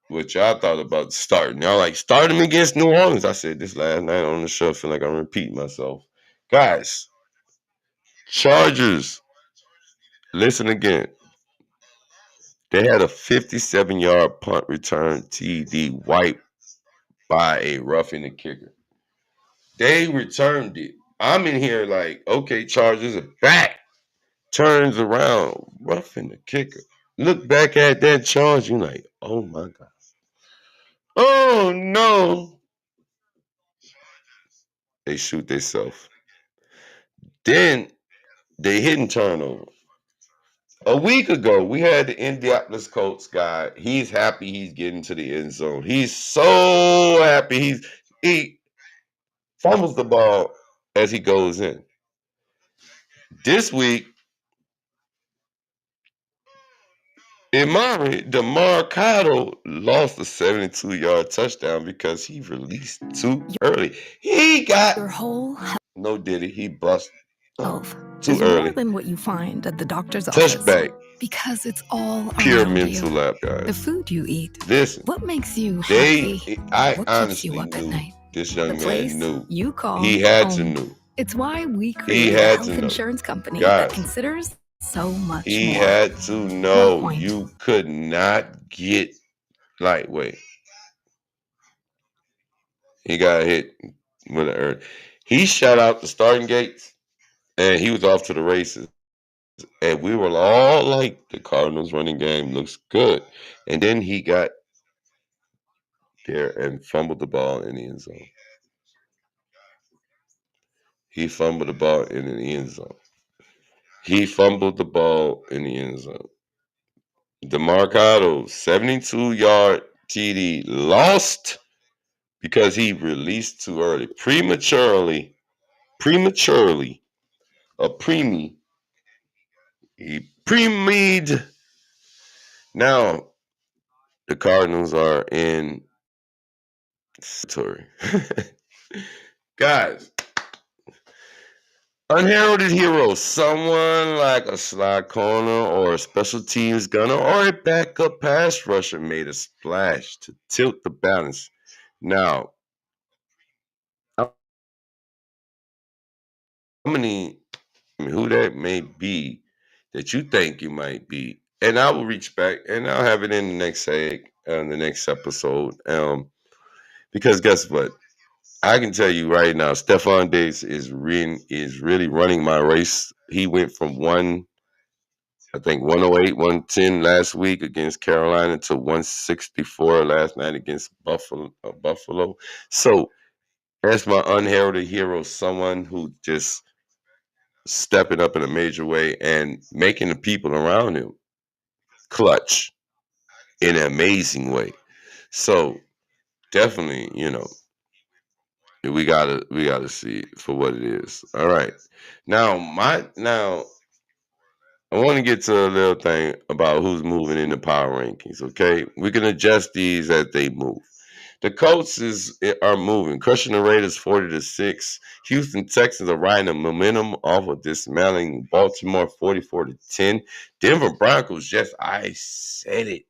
what y'all thought about starting. Y'all like, start him against New Orleans. I said this last night on the show. I feel like I'm repeating myself. Guys, Chargers, listen again. They had a 57-yard punt return TD wiped by a roughing the kicker. They returned it. I'm in here like, okay, Chargers are back. Turns around, roughing the kicker. Look back at that charge, you're like, oh my God. Oh no. They shoot themselves. Then they hidden turnover. A week ago, we had the Indianapolis Colts guy. He's happy he's getting to the end zone. He's so happy. He fumbles the ball as he goes in. This week, DeMarcado lost a 72-yard touchdown because he released too early. He got your whole no diddy. He busted too early. More than what you find at the doctor's office. Touchback. Because it's all pure mental lap, guys. The food you eat. Listen. What makes you happy? I honestly keeps you up knew at night? This young man knew. You call he had home. To know. It's why we created a health insurance company that considers so much more. He had to know you could not get lightweight. He got hit with an earth. He shut out the starting gates, and he was off to the races. And we were all like, the Cardinals running game looks good. And then he got there and fumbled the ball in the end zone. He fumbled the ball in the end zone. He fumbled the ball in the end zone. DeMarcado, 72-yard TD, lost because he released too early. Prematurely, a preemie. He premied. Now, the Cardinals are in territory. Guys, unheralded hero, someone like a slot corner or a special teams gunner or a backup pass rusher made a splash to tilt the balance. Now, how many, who that may be that you think you might be, and I will reach back and I'll have it in the next the next episode. Because guess what? I can tell you right now, Stephon Diggs is really running my race. He went from I think 108, 110 last week against Carolina to 164 last night against Buffalo. So that's my unheralded hero, someone who just stepping up in a major way and making the people around him clutch in an amazing way. So definitely, we gotta see it for what it is. All right. Now I want to get to a little thing about who's moving in the power rankings. Okay, we can adjust these as they move. The Colts are moving, crushing the Raiders 40-6. Houston Texans are riding the momentum off of dismantling Baltimore 44-10. Denver Broncos, yes, I said it.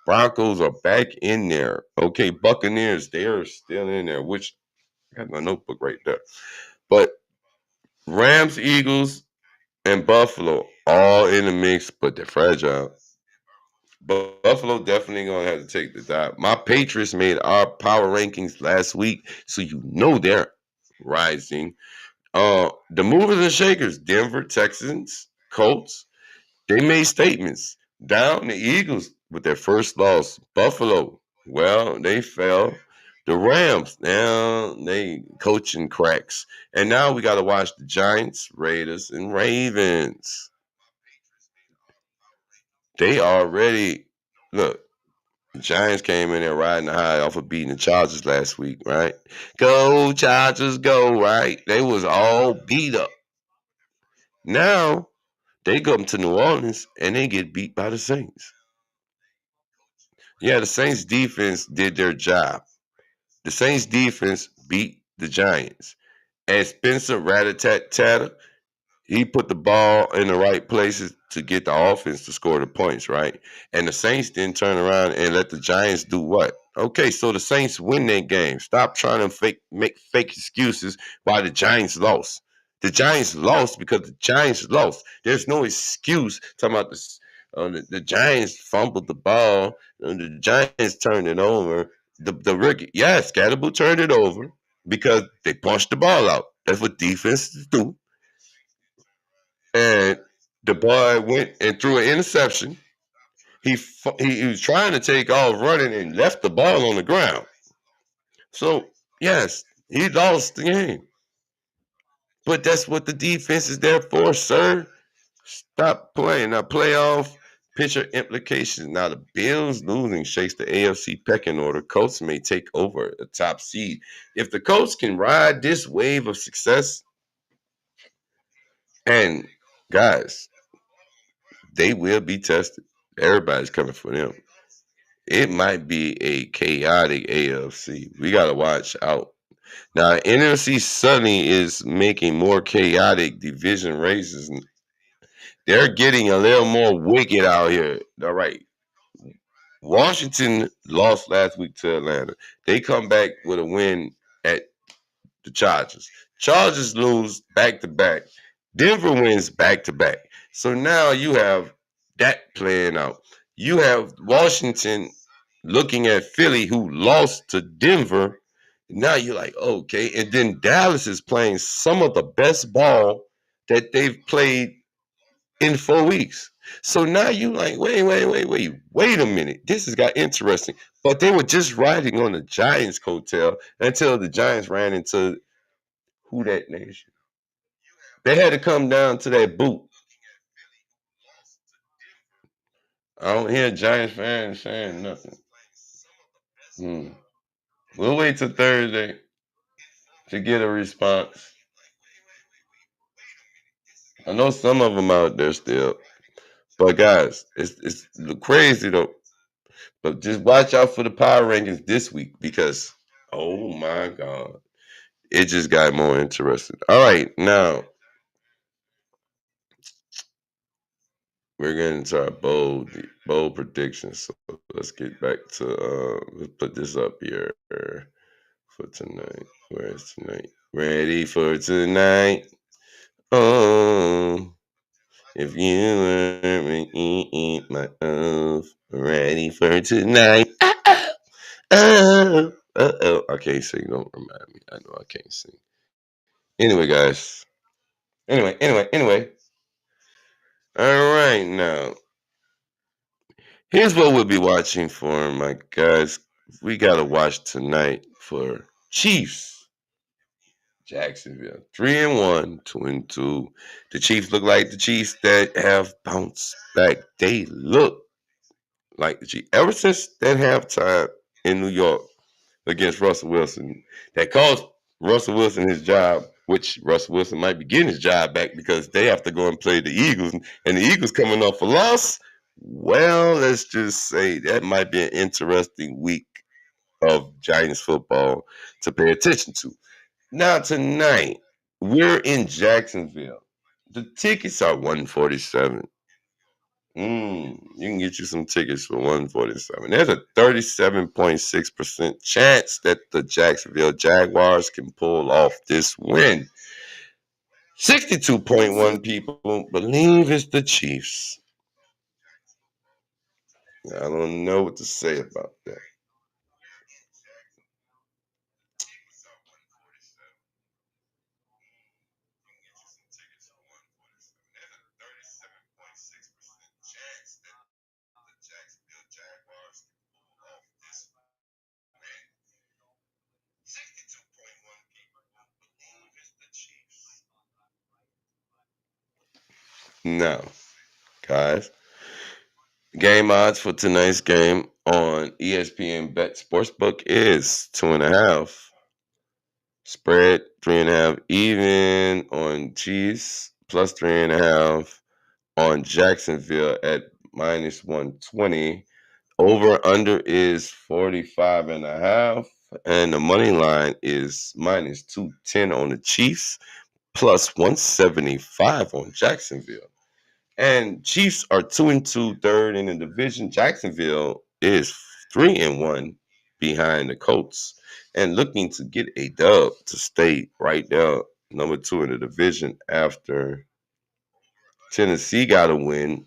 Broncos are back in there. Okay, Buccaneers, they are still in there, which I got my notebook right there. But Rams, Eagles, and Buffalo all in the mix, but they're fragile. But Buffalo definitely gonna have to take the dive. My Patriots made our power rankings last week, so you know they're rising. The movers and shakers, Denver, Texans, Colts, they made statements. Down the Eagles with their first loss. Buffalo, well, they fell. The Rams, now they coaching cracks. And now we got to watch the Giants, Raiders, and Ravens. They already, look, the Giants came in there riding high off of beating the Chargers last week, right? Go, Chargers, go, right? They was all beat up. Now they come to New Orleans and they get beat by the Saints. Yeah, the Saints defense did their job. The Saints defense beat the Giants. And Spencer Rat-a-tat-tatter, he put the ball in the right places to get the offense to score the points, right? And the Saints didn't turn around and let the Giants do what? Okay, so the Saints win that game. Stop trying to make fake excuses why the Giants lost. The Giants lost because the Giants lost. There's no excuse talking about this. The Giants fumbled the ball. The Giants turned it over. The rookie, yes, Scatterbo turned it over because they punched the ball out. That's what defenses do. And the boy went and threw an interception. He was trying to take off running and left the ball on the ground. So yes, he lost the game. But that's what the defense is there for, sir. Stop playing. Now playoff picture implications. Now the Bills losing shakes the AFC pecking order. Colts may take over the top seed. If the Colts can ride this wave of success, and guys, they will be tested. Everybody's coming for them. It might be a chaotic AFC. We got to watch out. Now, NFC Sunny is making more chaotic division races. They're getting a little more wicked out here. All right. Washington lost last week to Atlanta. They come back with a win at the Chargers. Chargers lose back to back. Denver wins back to back. So now you have that playing out. You have Washington looking at Philly, who lost to Denver. Now you're like, okay. And then Dallas is playing some of the best ball that they've played in 4 weeks. So now you like, wait a minute. This has got interesting. But they were just riding on the Giants' coattail until the Giants ran into who that nation. They had to come down to that boot. I don't hear Giants fans saying nothing. We'll wait till Thursday to get a response. I know some of them out there still, but guys, it's crazy though. But just watch out for the power rankings this week because oh my god, it just got more interesting. All right, now we're getting into our bold predictions. So let's get back to let's put this up here for tonight. Where's tonight? Ready for tonight? Oh, if you were me, eat my oath. Ready for tonight? I can't sing. Don't remind me. I know I can't sing. Anyway, guys. Anyway. All right, now. Here's what we'll be watching for, my guys. We got to watch tonight for Chiefs. Jacksonville. 3-1, 2-2. The Chiefs look like the Chiefs that have bounced back. They look like the Chiefs. Ever since that halftime in New York against Russell Wilson, that cost Russell Wilson his job, which Russell Wilson might be getting his job back because they have to go and play the Eagles, and the Eagles coming off a loss. Well, let's just say that might be an interesting week of Giants football to pay attention to. Now tonight, we're in Jacksonville. The tickets are $147. You can get you some tickets for $147. There's a 37.6% chance that the Jacksonville Jaguars can pull off this win. 62.1 people believe it's the Chiefs. I don't know what to say about that. Now, guys, game odds for tonight's game on ESPN Bet Sportsbook is 2.5. Spread 3.5 even on Chiefs plus 3.5 on Jacksonville at minus 120. Over under is 45.5, and the money line is minus 210 on the Chiefs plus 175 on Jacksonville. And Chiefs are 2-2, third in the division. Jacksonville is 3-1 behind the Colts and looking to get a dub to stay right there, number 2 in the division after Tennessee got a win.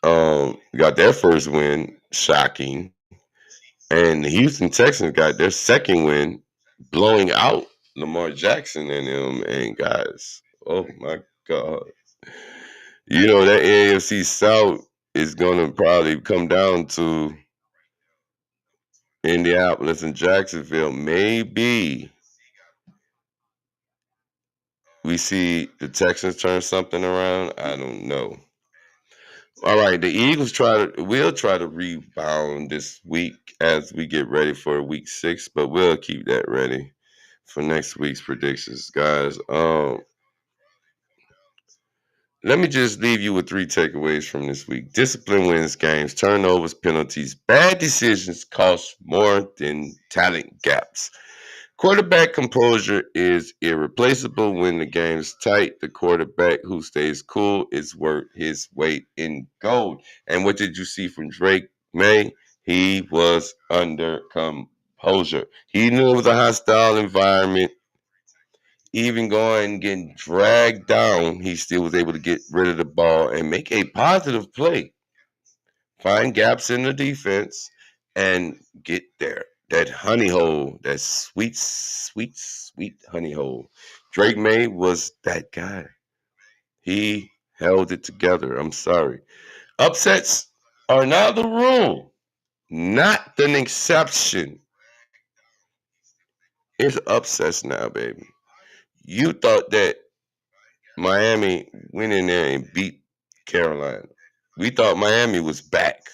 Got their first win, shocking. And the Houston Texans got their second win, blowing out Lamar Jackson and them. And guys, oh my God. You know, that AFC South is going to probably come down to Indianapolis and Jacksonville. Maybe we see the Texans turn something around. I don't know. All right, the Eagles will try to rebound this week as we get ready for week 6, but we'll keep that ready for next week's predictions, guys. Let me just leave you with 3 takeaways from this week. Discipline wins games, turnovers, penalties, bad decisions cost more than talent gaps. Quarterback composure is irreplaceable when the game's tight. The quarterback who stays cool is worth his weight in gold. And what did you see from Drake May? He was under composure. He knew it was a hostile environment. Even going and getting dragged down, he still was able to get rid of the ball and make a positive play. Find gaps in the defense and get there. That honey hole, that sweet, sweet, sweet honey hole. Drake May was that guy. He held it together. I'm sorry. Upsets are now the rule, not an exception. It's upsets now, baby. You thought that Miami went in there and beat Carolina. We thought Miami was back.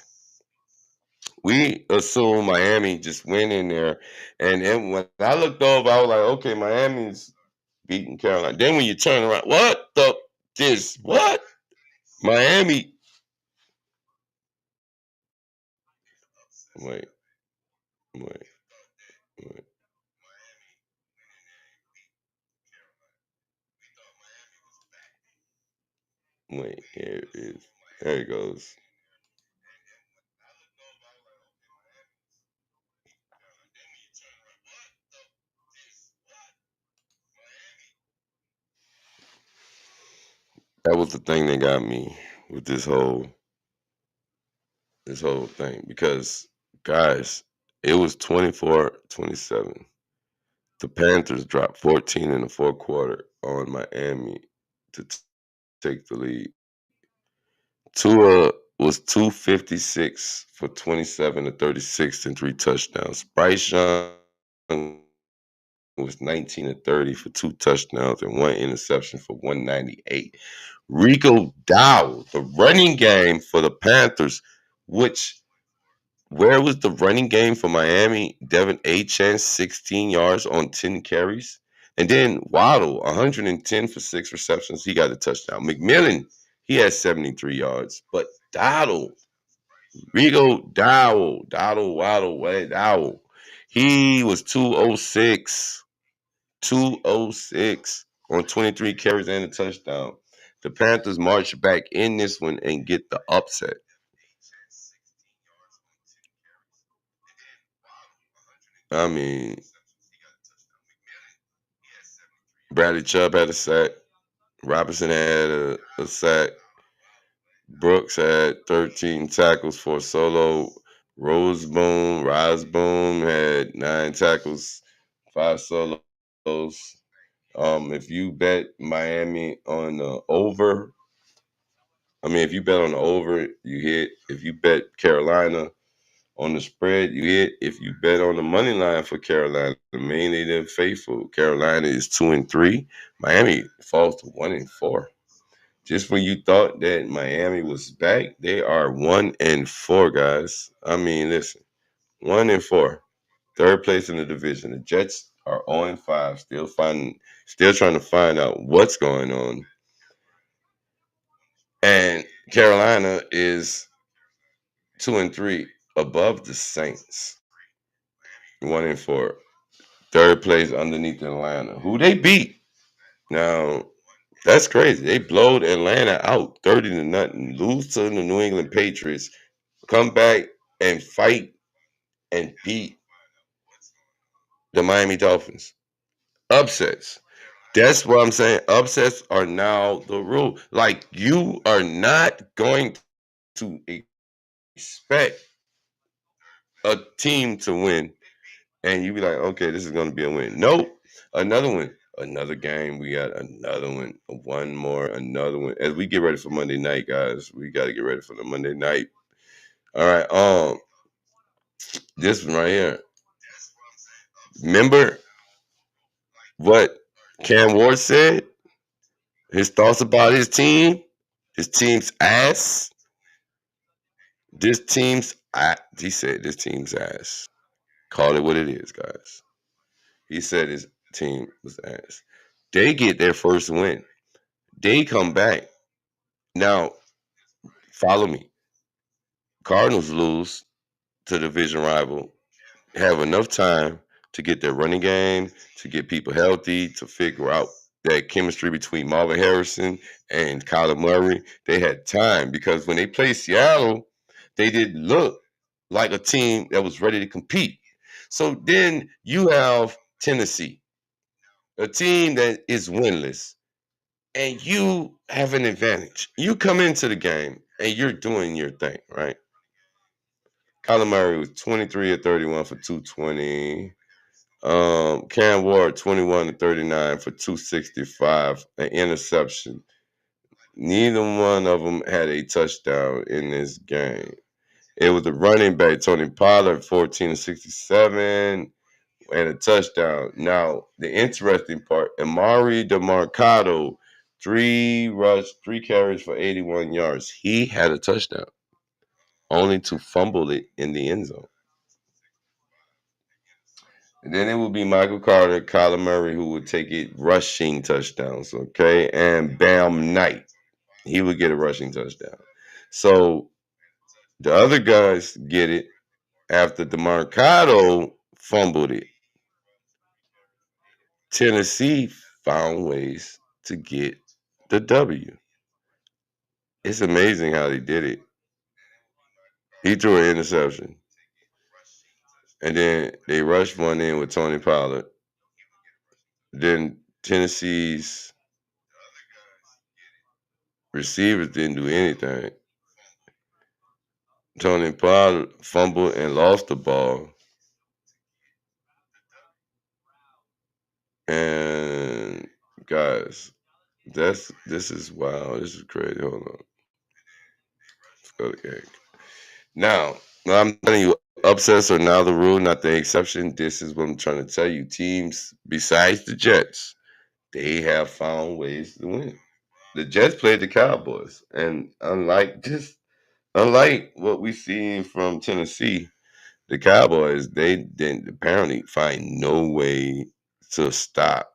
We assumed Miami just went in there, and then when I looked over, I was like, okay, Miami's beating Carolina. Then when you turn around, what the this what Miami? Wait, wait, wait, wait. Here it is. There it goes. That was the thing that got me with this whole thing because guys, it was 24-27. The Panthers dropped 14 in the fourth quarter on Miami to take the lead. Tua was 256 for 27 to 36 and three touchdowns. Bryce Young was 19 to 30 for two touchdowns and one interception for 198. Rico Dowell, the running game for the Panthers, which where was the running game for Miami? Devin Achane, 16 yards on 10 carries. And then Waddle, 110 for six receptions. He got a touchdown. McMillan, he had 73 yards. But Dowell, Rigo Dowell, he was 206 on 23 carries and a touchdown. The Panthers marched back in this one and get the upset. I mean, Bradley Chubb had a sack. Robinson had a sack. Brooks had 13 tackles for a solo. Roseboom had 9 tackles, 5 solos. If you bet Miami on the over, if you bet on the over, you hit. If you bet Carolina on the spread, you hit. If you bet on the money line for Carolina, mainly the faithful, Carolina is 2-3. Miami falls to 1-4. Just when you thought that Miami was back, they are 1-4, guys. Listen, 1-4, third place in the division. The Jets are 0-5, still trying to find out what's going on. And Carolina is 2-3, above the Saints. 1-4, third place underneath Atlanta, who they beat. Now that's crazy. They blowed Atlanta out 30-0, lose to the New England Patriots, come back and fight and beat the Miami Dolphins. Upsets. That's what I'm saying. Upsets are now the rule. Like, you are not going to expect a team to win and you be like, okay, this is going to be a win. Nope. Another one. Another game. We got another one. One more. Another one. As we get ready for Monday night, guys, we got to get ready for the Monday night. All right. This one right here. Remember what Cam Ward said? His thoughts about his team's ass. He said this team's ass. Call it what it is, guys. He said his team was ass. They get their first win. They come back. Now, follow me. Cardinals lose to division rival, have enough time to get their running game, to get people healthy, to figure out that chemistry between Marvin Harrison and Kyler Murray. They had time because when they played Seattle, they didn't look like a team that was ready to compete. So then you have Tennessee, a team that is winless, and you have an advantage. You come into the game and you're doing your thing, right? Kyler Murray was 23 or 31 for 220. Cam Ward 21 to 39 for 265, an interception. Neither one of them had a touchdown in this game. It was the running back Tony Pollard 14 to 67 and a touchdown. Now the interesting part: Amari DeMarcado, three carries for 81 yards. He had a touchdown, only to fumble it in the end zone. And then it will be Michael Carter, Kyler Murray, who would take it rushing touchdowns, okay? And Bam Knight, he would get a rushing touchdown. So the other guys get it after DeMarcado fumbled it. Tennessee found ways to get the W. It's amazing how they did it. He threw an interception. And then they rushed one in with Tony Pollard. Then Tennessee's receivers didn't do anything. Tony Pollard fumbled and lost the ball. And guys, this is wow. This is crazy. Hold on. Let's go to the game. Now, I'm telling you, upsets are now the rule, not the exception. This is what I'm trying to tell you. Teams besides the Jets, they have found ways to win. The Jets played the Cowboys, and unlike what we see from Tennessee, the Cowboys, they didn't apparently find no way to stop.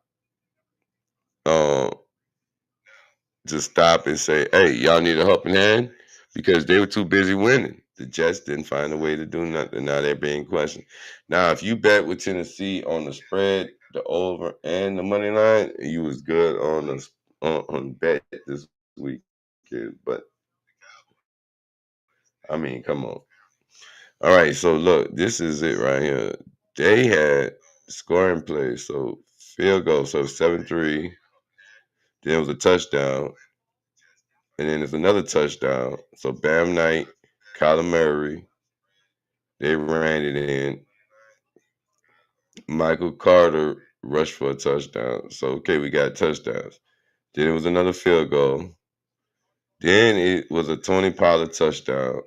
Uh, to stop and say, "Hey, y'all need a helping hand," because they were too busy winning. The Jets didn't find a way to do nothing. Now they're being questioned. Now, if you bet with Tennessee on the spread, the over, and the money line, you was good on the on bet this week. But I mean, come on. All right, so look, this is it right here. They had scoring plays, so field goal, so 7-3. Then it was a touchdown, and then there's another touchdown. So Bam Knight, Kyler Murray, they ran it in. Michael Carter rushed for a touchdown. So okay, we got touchdowns. Then it was another field goal. Then it was a Tony Pollard touchdown.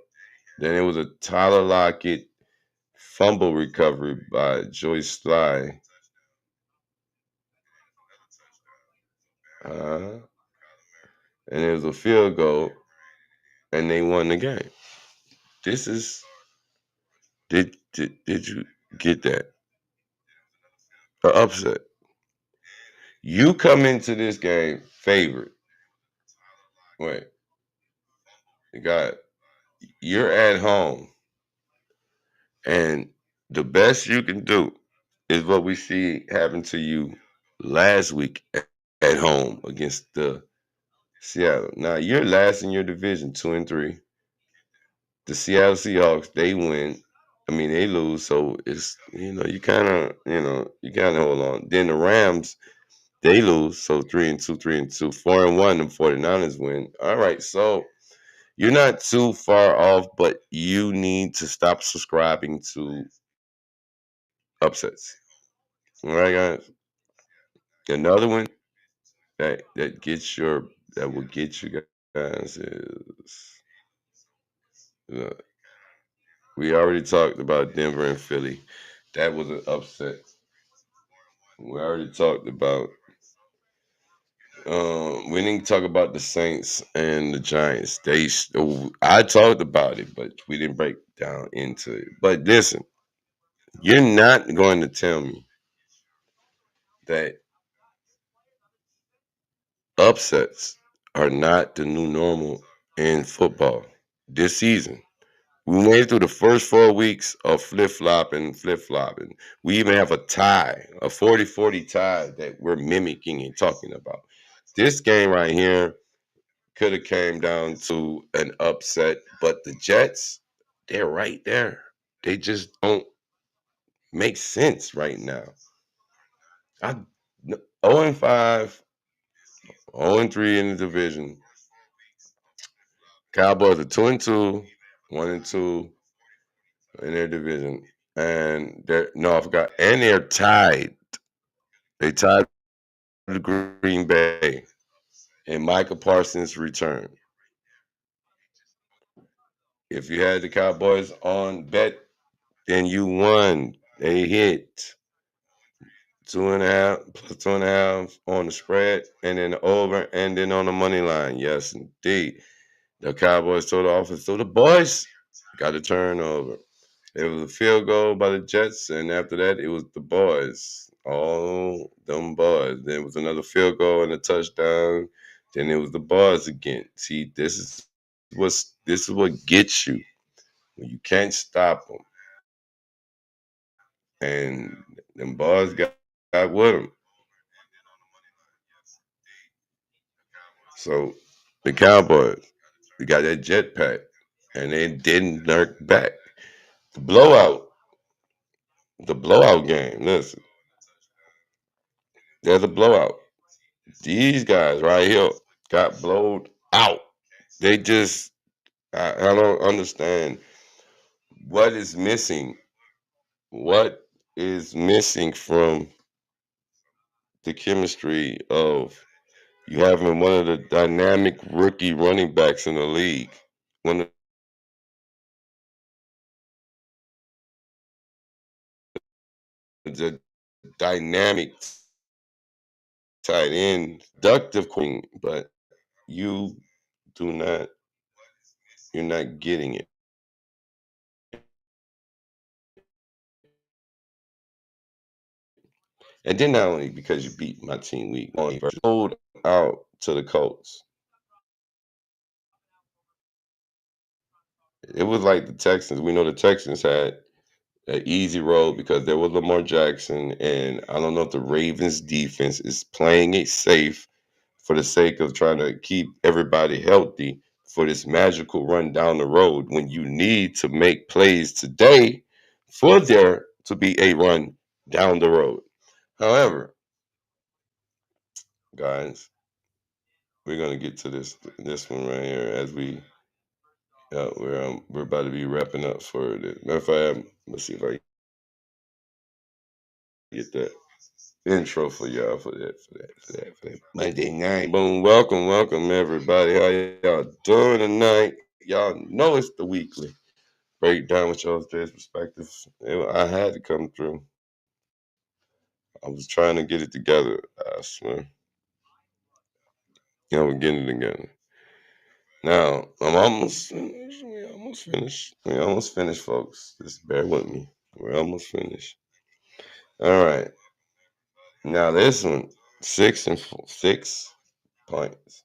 Then it was a Tyler Lockett fumble recovery by Joyce Sly. And it was a field goal, and they won the game. This is did you get that? An upset. You come into this game favored. Wait, you got you're at home, and the best you can do is what we see happen to you last week at home against the Seattle. Now you're last in your division, 2-3. The Seattle Seahawks, they win. I mean, they lose, so it's you kind of hold on. Then the Rams, they lose, so 3-2, 3-2, 4-1. The 49ers win. All right, so you're not too far off, but you need to stop subscribing to upsets. All right, guys. Another one that will get you guys is we already talked about Denver and Philly. That was an upset. We already talked about. We didn't talk about the Saints and the Giants. I talked about it, but we didn't break down into it. But listen, you're not going to tell me that upsets are not the new normal in football this season. We made it through the first 4 weeks of flip-flopping. We even have a tie, a 40-40 tie that we're mimicking and talking about. This game right here could have came down to an upset, but the Jets, they're right there. They just don't make sense right now. 0-5, 0-3 in the division. Cowboys are 2-2, 1-2. in their division, and I forgot, and they're tied. They tied with Green Bay, and Michael Parsons returned. If you had the Cowboys on bet, then you won. They hit 2.5 plus 2.5 on the spread, and then the over, and then on the money line. Yes, indeed. The Cowboys told the offense, so the boys got a turnover. It was a field goal by the Jets, and after that, it was the boys. All them boys. Then it was another field goal and a touchdown. Then it was the boys again. See, this is what gets you when you can't stop them, and them boys got with them. So the Cowboys, they got that jetpack, and they didn't nerk back. The blowout game. Listen, there's a blowout. These guys right here got blowed out. They just, I don't understand what is missing. What is missing from the chemistry of you having one of the dynamic rookie running backs in the league, one of the dynamic tight end, productive queen, but you do not, you're not getting it. And then not only because you beat my team week one, you sold out to the Colts. It was like the Texans. We know the Texans had an easy road because there was Lamar Jackson, and I don't know if the Ravens defense is playing it safe for the sake of trying to keep everybody healthy for this magical run down the road when you need to make plays today for there to be a run down the road. However, guys, we're gonna get to this one right here as we're about to be wrapping up for this. Matter of fact, let's see if I get that intro for y'all for that Monday night. Boom, welcome everybody. How y'all doing tonight? Y'all know it's the weekly breakdown with y'all's perspectives. I had to come through. I was trying to get it together. I swear. We're getting it together. Now, I'm almost finished. We almost finished. We almost finished, folks. Just bear with me. We're almost finished. All right. Now this one, 6 points,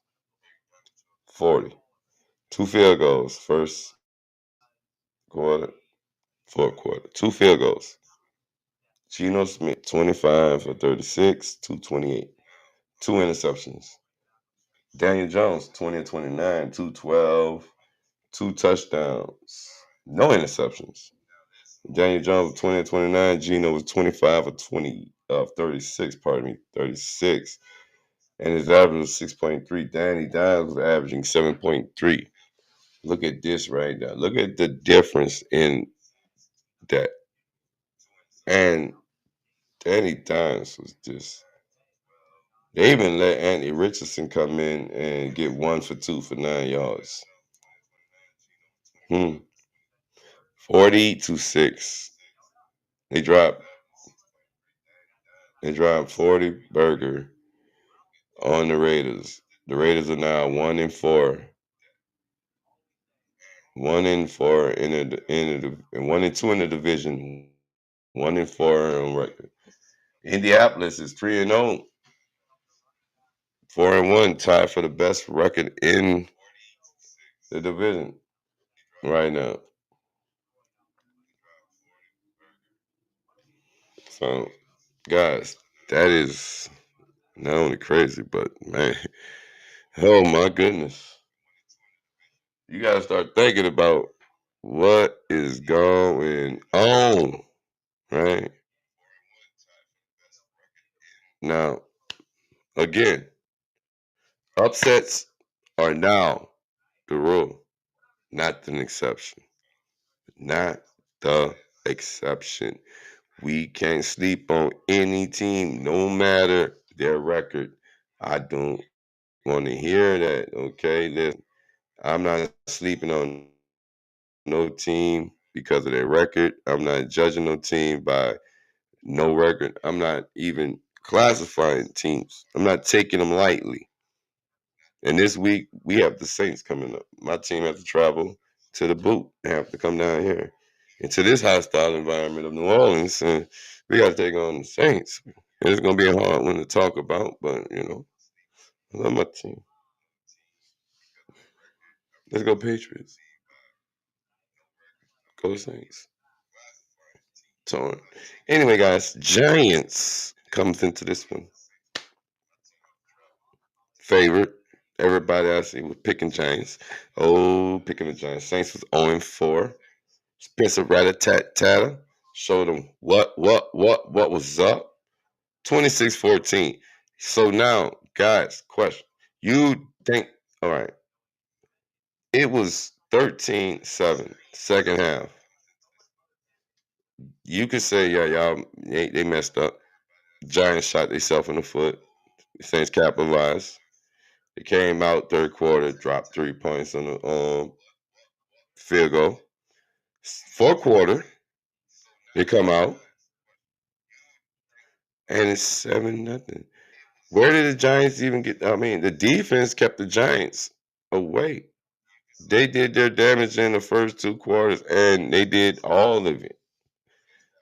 40. Two field goals, first quarter, fourth quarter. Two field goals. Geno Smith, 25 for 36, 228. Two interceptions. Daniel Jones, 20 and 29, 212, two touchdowns. No interceptions. Daniel Jones, 20 and 29. Geno was 25 for 36, 36. And his average was 6.3. Danny Dimes was averaging 7.3. Look at this right now. Look at the difference in that. And Danny Dimes was just. They even let Anthony Richardson come in and get 1 for 2 for 9 yards. 40-6. They dropped 40 burger on the Raiders. The Raiders are now 1-4. 1-4 and 1-2 in the division. 1-4 on record. Indianapolis is 3-0. 4-1, tied for the best record in the division right now. So, guys, that is not only crazy, but man, oh my goodness. You gotta start thinking about what is going on, right? Now, again, upsets are now the rule, not an exception. Not the exception. We can't sleep on any team, no matter their record. I don't want to hear that. Okay, listen, I'm not sleeping on no team because of their record. I'm not judging no team by no record. I'm not even classifying teams. I'm not taking them lightly. And this week we have the Saints coming up. My team has to travel to the boot and have to come down here into this hostile environment of New Orleans, and we got to take on the Saints. And it's gonna be a hard one to talk about, but I love my team. Let's go Patriots. Go Saints. So anyway, guys, Giants comes into this one favorite. Everybody I see was picking Giants. Oh, picking the Giants. Saints was 0-4. Spencer Rattata showed them what was up. 26-14. So now, guys, question. You think, all right, it was 13-7, second half. You could say, yeah, y'all, they messed up. Giants shot themselves in the foot. The Saints capitalized. They came out third quarter, dropped 3 points on the field goal. Fourth quarter, they come out, and it's 7-0. Where did the Giants even get? I mean, the defense kept the Giants away. They did their damage in the first two quarters, and they did all of it.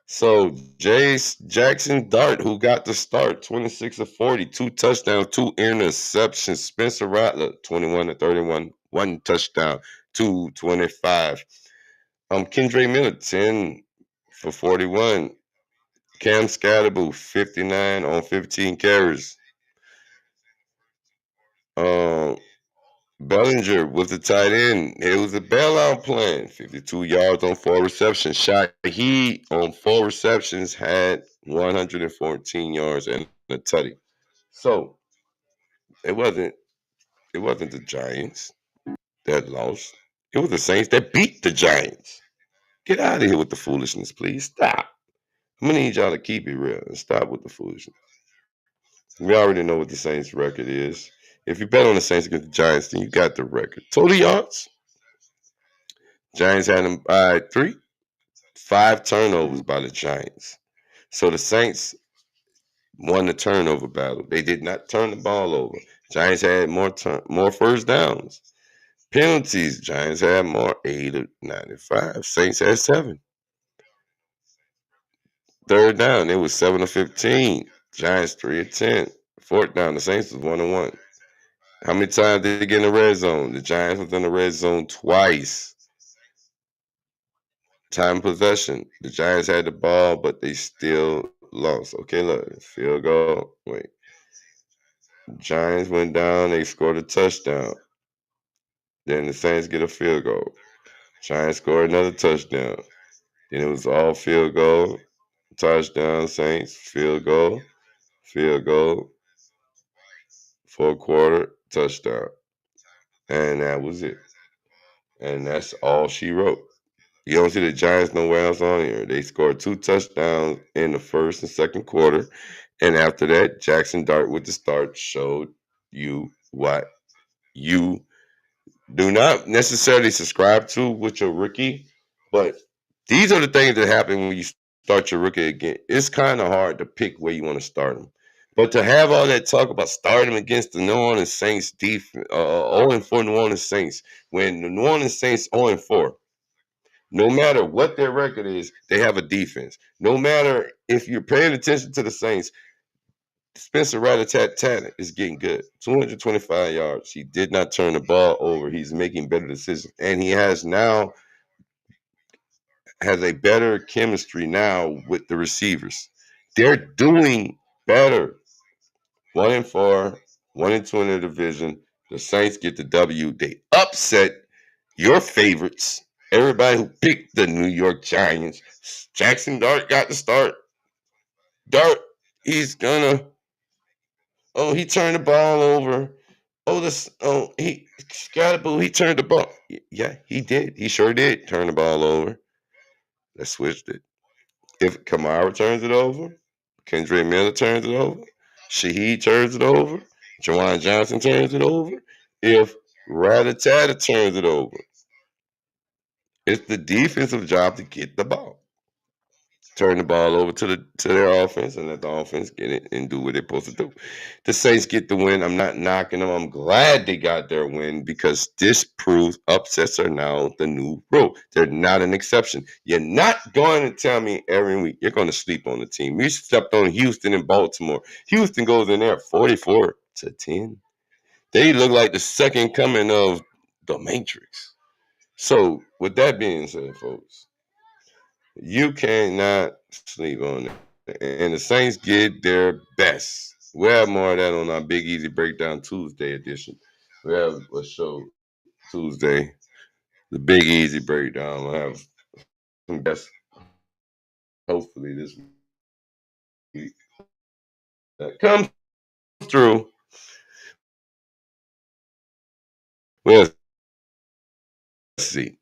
So Jackson Dart, who got the start, 26 of 40, 2 touchdowns, 2 interceptions. Spencer Rattler, 21 of 31, 1 touchdown, 225. Kendre Miller, 10 for 41. Cam Scatterboo, 59 on 15 carries. Bellinger was the tight end. It was a bailout plan. 52 yards on 4 receptions. Shaheed on 4 receptions had 114 yards and a tutty. So it wasn't the Giants that lost. It was the Saints that beat the Giants. Get out of here with the foolishness, please. Stop. I'm gonna need y'all to keep it real and stop with the foolishness. We already know what the Saints record is. If you bet on the Saints against the Giants, then you got the record. Total yards. Giants had them by 3. 5 turnovers by the Giants. So the Saints won the turnover battle. They did not turn the ball over. Giants had more first downs. Penalties. Giants had more, 8 of 95. Saints had 7. Third down, it was 7 of 15. Giants 3 of 10. Fourth down, the Saints was 1-1. How many times did they get in the red zone? The Giants was in the red zone twice. Time possession. The Giants had the ball, but they still lost. Okay, look, field goal. Wait. Giants went down. They scored a touchdown. Then the Saints get a field goal. Giants scored another touchdown. Then it was all field goal, touchdown, Saints, field goal, fourth quarter, touchdown. And that was it. And that's all she wrote. You don't see the Giants nowhere else on here. They scored 2 touchdowns in the first and second quarter. And after that, Jackson Dart with the start showed you what you do not necessarily subscribe to with your rookie. But these are the things that happen when you start your rookie again. It's kind of hard to pick where you want to start them. But to have all that talk about starting against the New Orleans Saints defense, 0-4 New Orleans Saints, when the New Orleans Saints 0-4, no matter what their record is, they have a defense. No matter if you're paying attention to the Saints, Spencer Rattata is getting good. 225 yards. He did not turn the ball over. He's making better decisions. And he has a better chemistry now with the receivers. They're doing better. 1-4, 1-2 in the division. The Saints get the W. They upset your favorites. Everybody who picked the New York Giants. Jackson Dart got the start. Dart, he's gonna. Oh, he turned the ball over. He turned the ball. Yeah, he did. He sure did turn the ball over. Let's switch it. If Kamara turns it over, Kendrick Miller turns it over, Shaheed turns it over, Jawan Johnson turns it over, if Ratatata turns it over, it's the defensive job to get the ball. Turn the ball over to their offense and let the offense get it and do what they're supposed to do. The Saints get the win. I'm not knocking them. I'm glad they got their win because this proves upsets are now the new rule. They're not an exception. You're not going to tell me every week you're going to sleep on the team. We stepped on Houston and Baltimore. Houston goes in there 44-10. They look like the second coming of the Matrix. So, with that being said, folks, you cannot sleep on it. And the Saints get their best. We'll have more of that on our Big Easy Breakdown Tuesday edition. We have a show Tuesday, the Big Easy Breakdown. We'll have some guests, hopefully, this week that comes through. We'll see.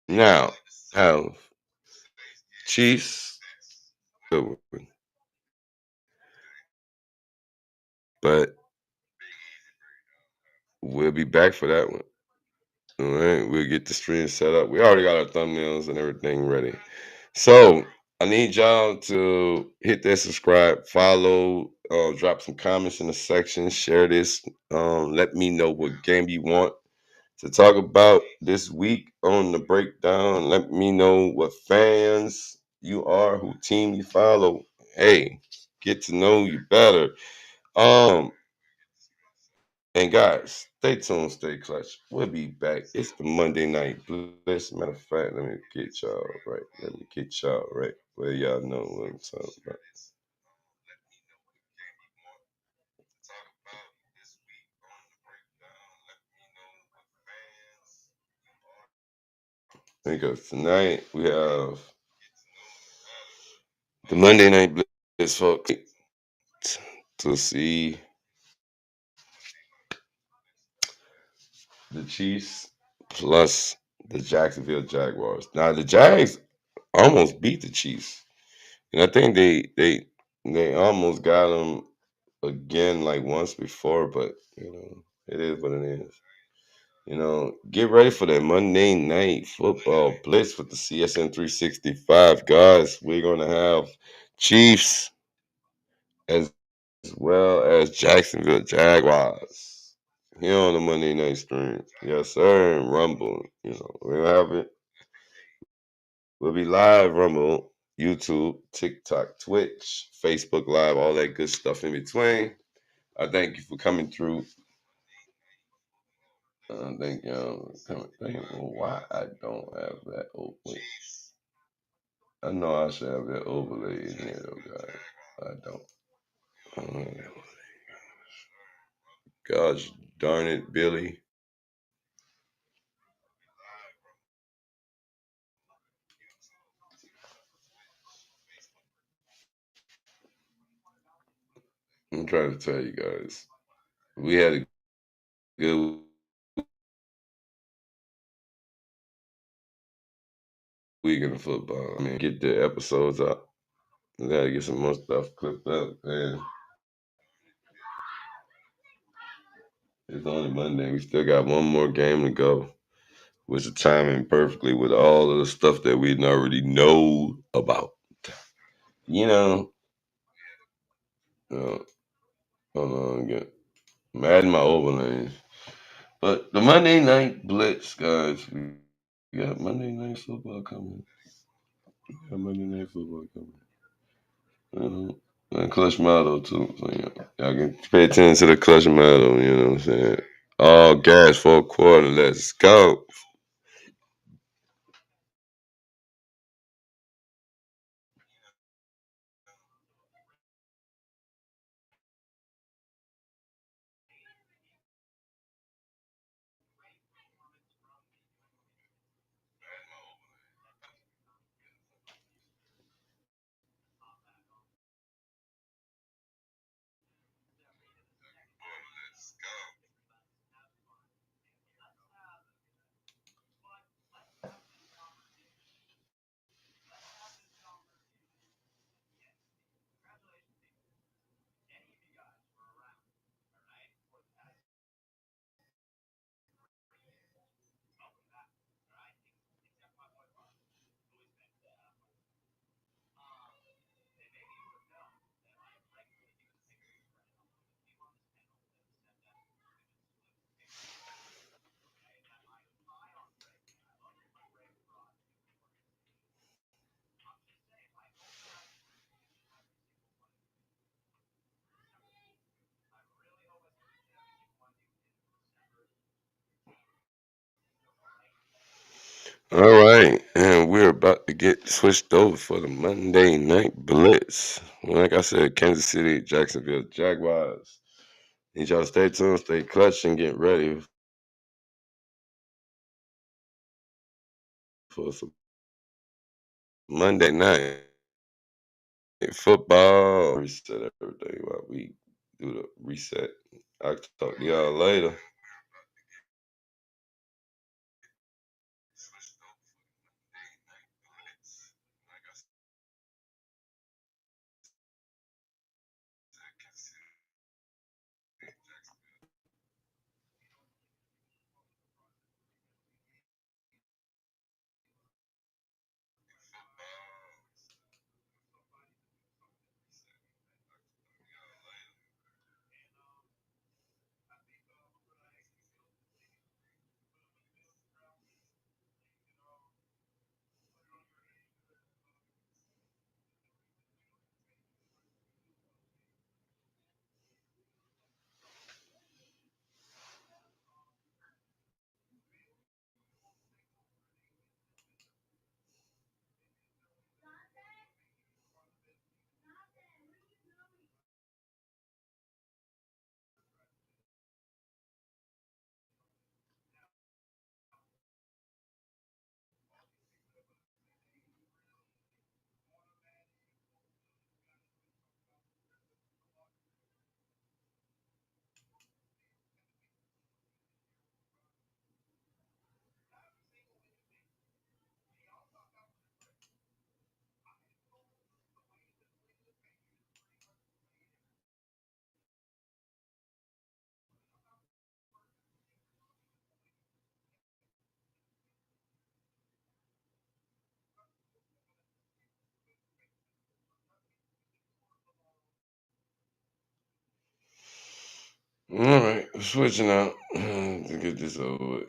Now, have Chiefs, but we'll be back for that one. All right, we'll get the stream set up. We already got our thumbnails and everything ready. So I need y'all to hit that subscribe, follow, drop some comments in the section, share this. Let me know what game you want to talk about this week on the breakdown. Let me know what fans you are, who team you follow. Hey, get to know you better. Um, and guys, stay tuned, stay clutch. We'll be back. It's the Monday Night Blitz. Matter of fact, let me get y'all right. Let me get y'all right. Well, y'all know what I'm talking about. Because tonight we have the Monday Night Blitz, folks, to see the Chiefs plus the Jacksonville Jaguars. Now the Jags almost beat the Chiefs, and I think they almost got them again like once before, but it is what it is. Get ready for that Monday Night Football Blitz with the CSM365 guys. We're gonna have Chiefs as well as Jacksonville Jaguars here on the Monday Night Stream. Yes, sir. And Rumble. We'll have it. We'll be live Rumble, YouTube, TikTok, Twitch, Facebook Live, all that good stuff in between. I thank you for coming through. Thank y'all for coming. Why I don't have that open. I know I should have that overlay in here, though, guys. I don't. Gosh darn it, Billy. I'm trying to tell you guys. We had a good week in the football. I mean, get the episodes up. We gotta get some more stuff clipped up. And it's only Monday. We still got one more game to go, which is timing perfectly with all of the stuff that we already know about. You know, uh, hold on again. I'm adding my overlays. But the Monday Night Blitz, guys, we got Monday Night Football coming. We got Monday Night Football coming. And Clutch Motto, too. So, y'all can pay attention to the Clutch Motto, you know what I'm saying? All gas for a quarter. Let's go. All right, and we're about to get switched over for the Monday Night Blitz. Well, like I said, Kansas City, Jacksonville Jaguars. Need y'all to stay tuned, stay clutch, and get ready for some Monday night football. Reset everything while we do the reset. I'll talk to y'all later. All right, switching out to get this over with.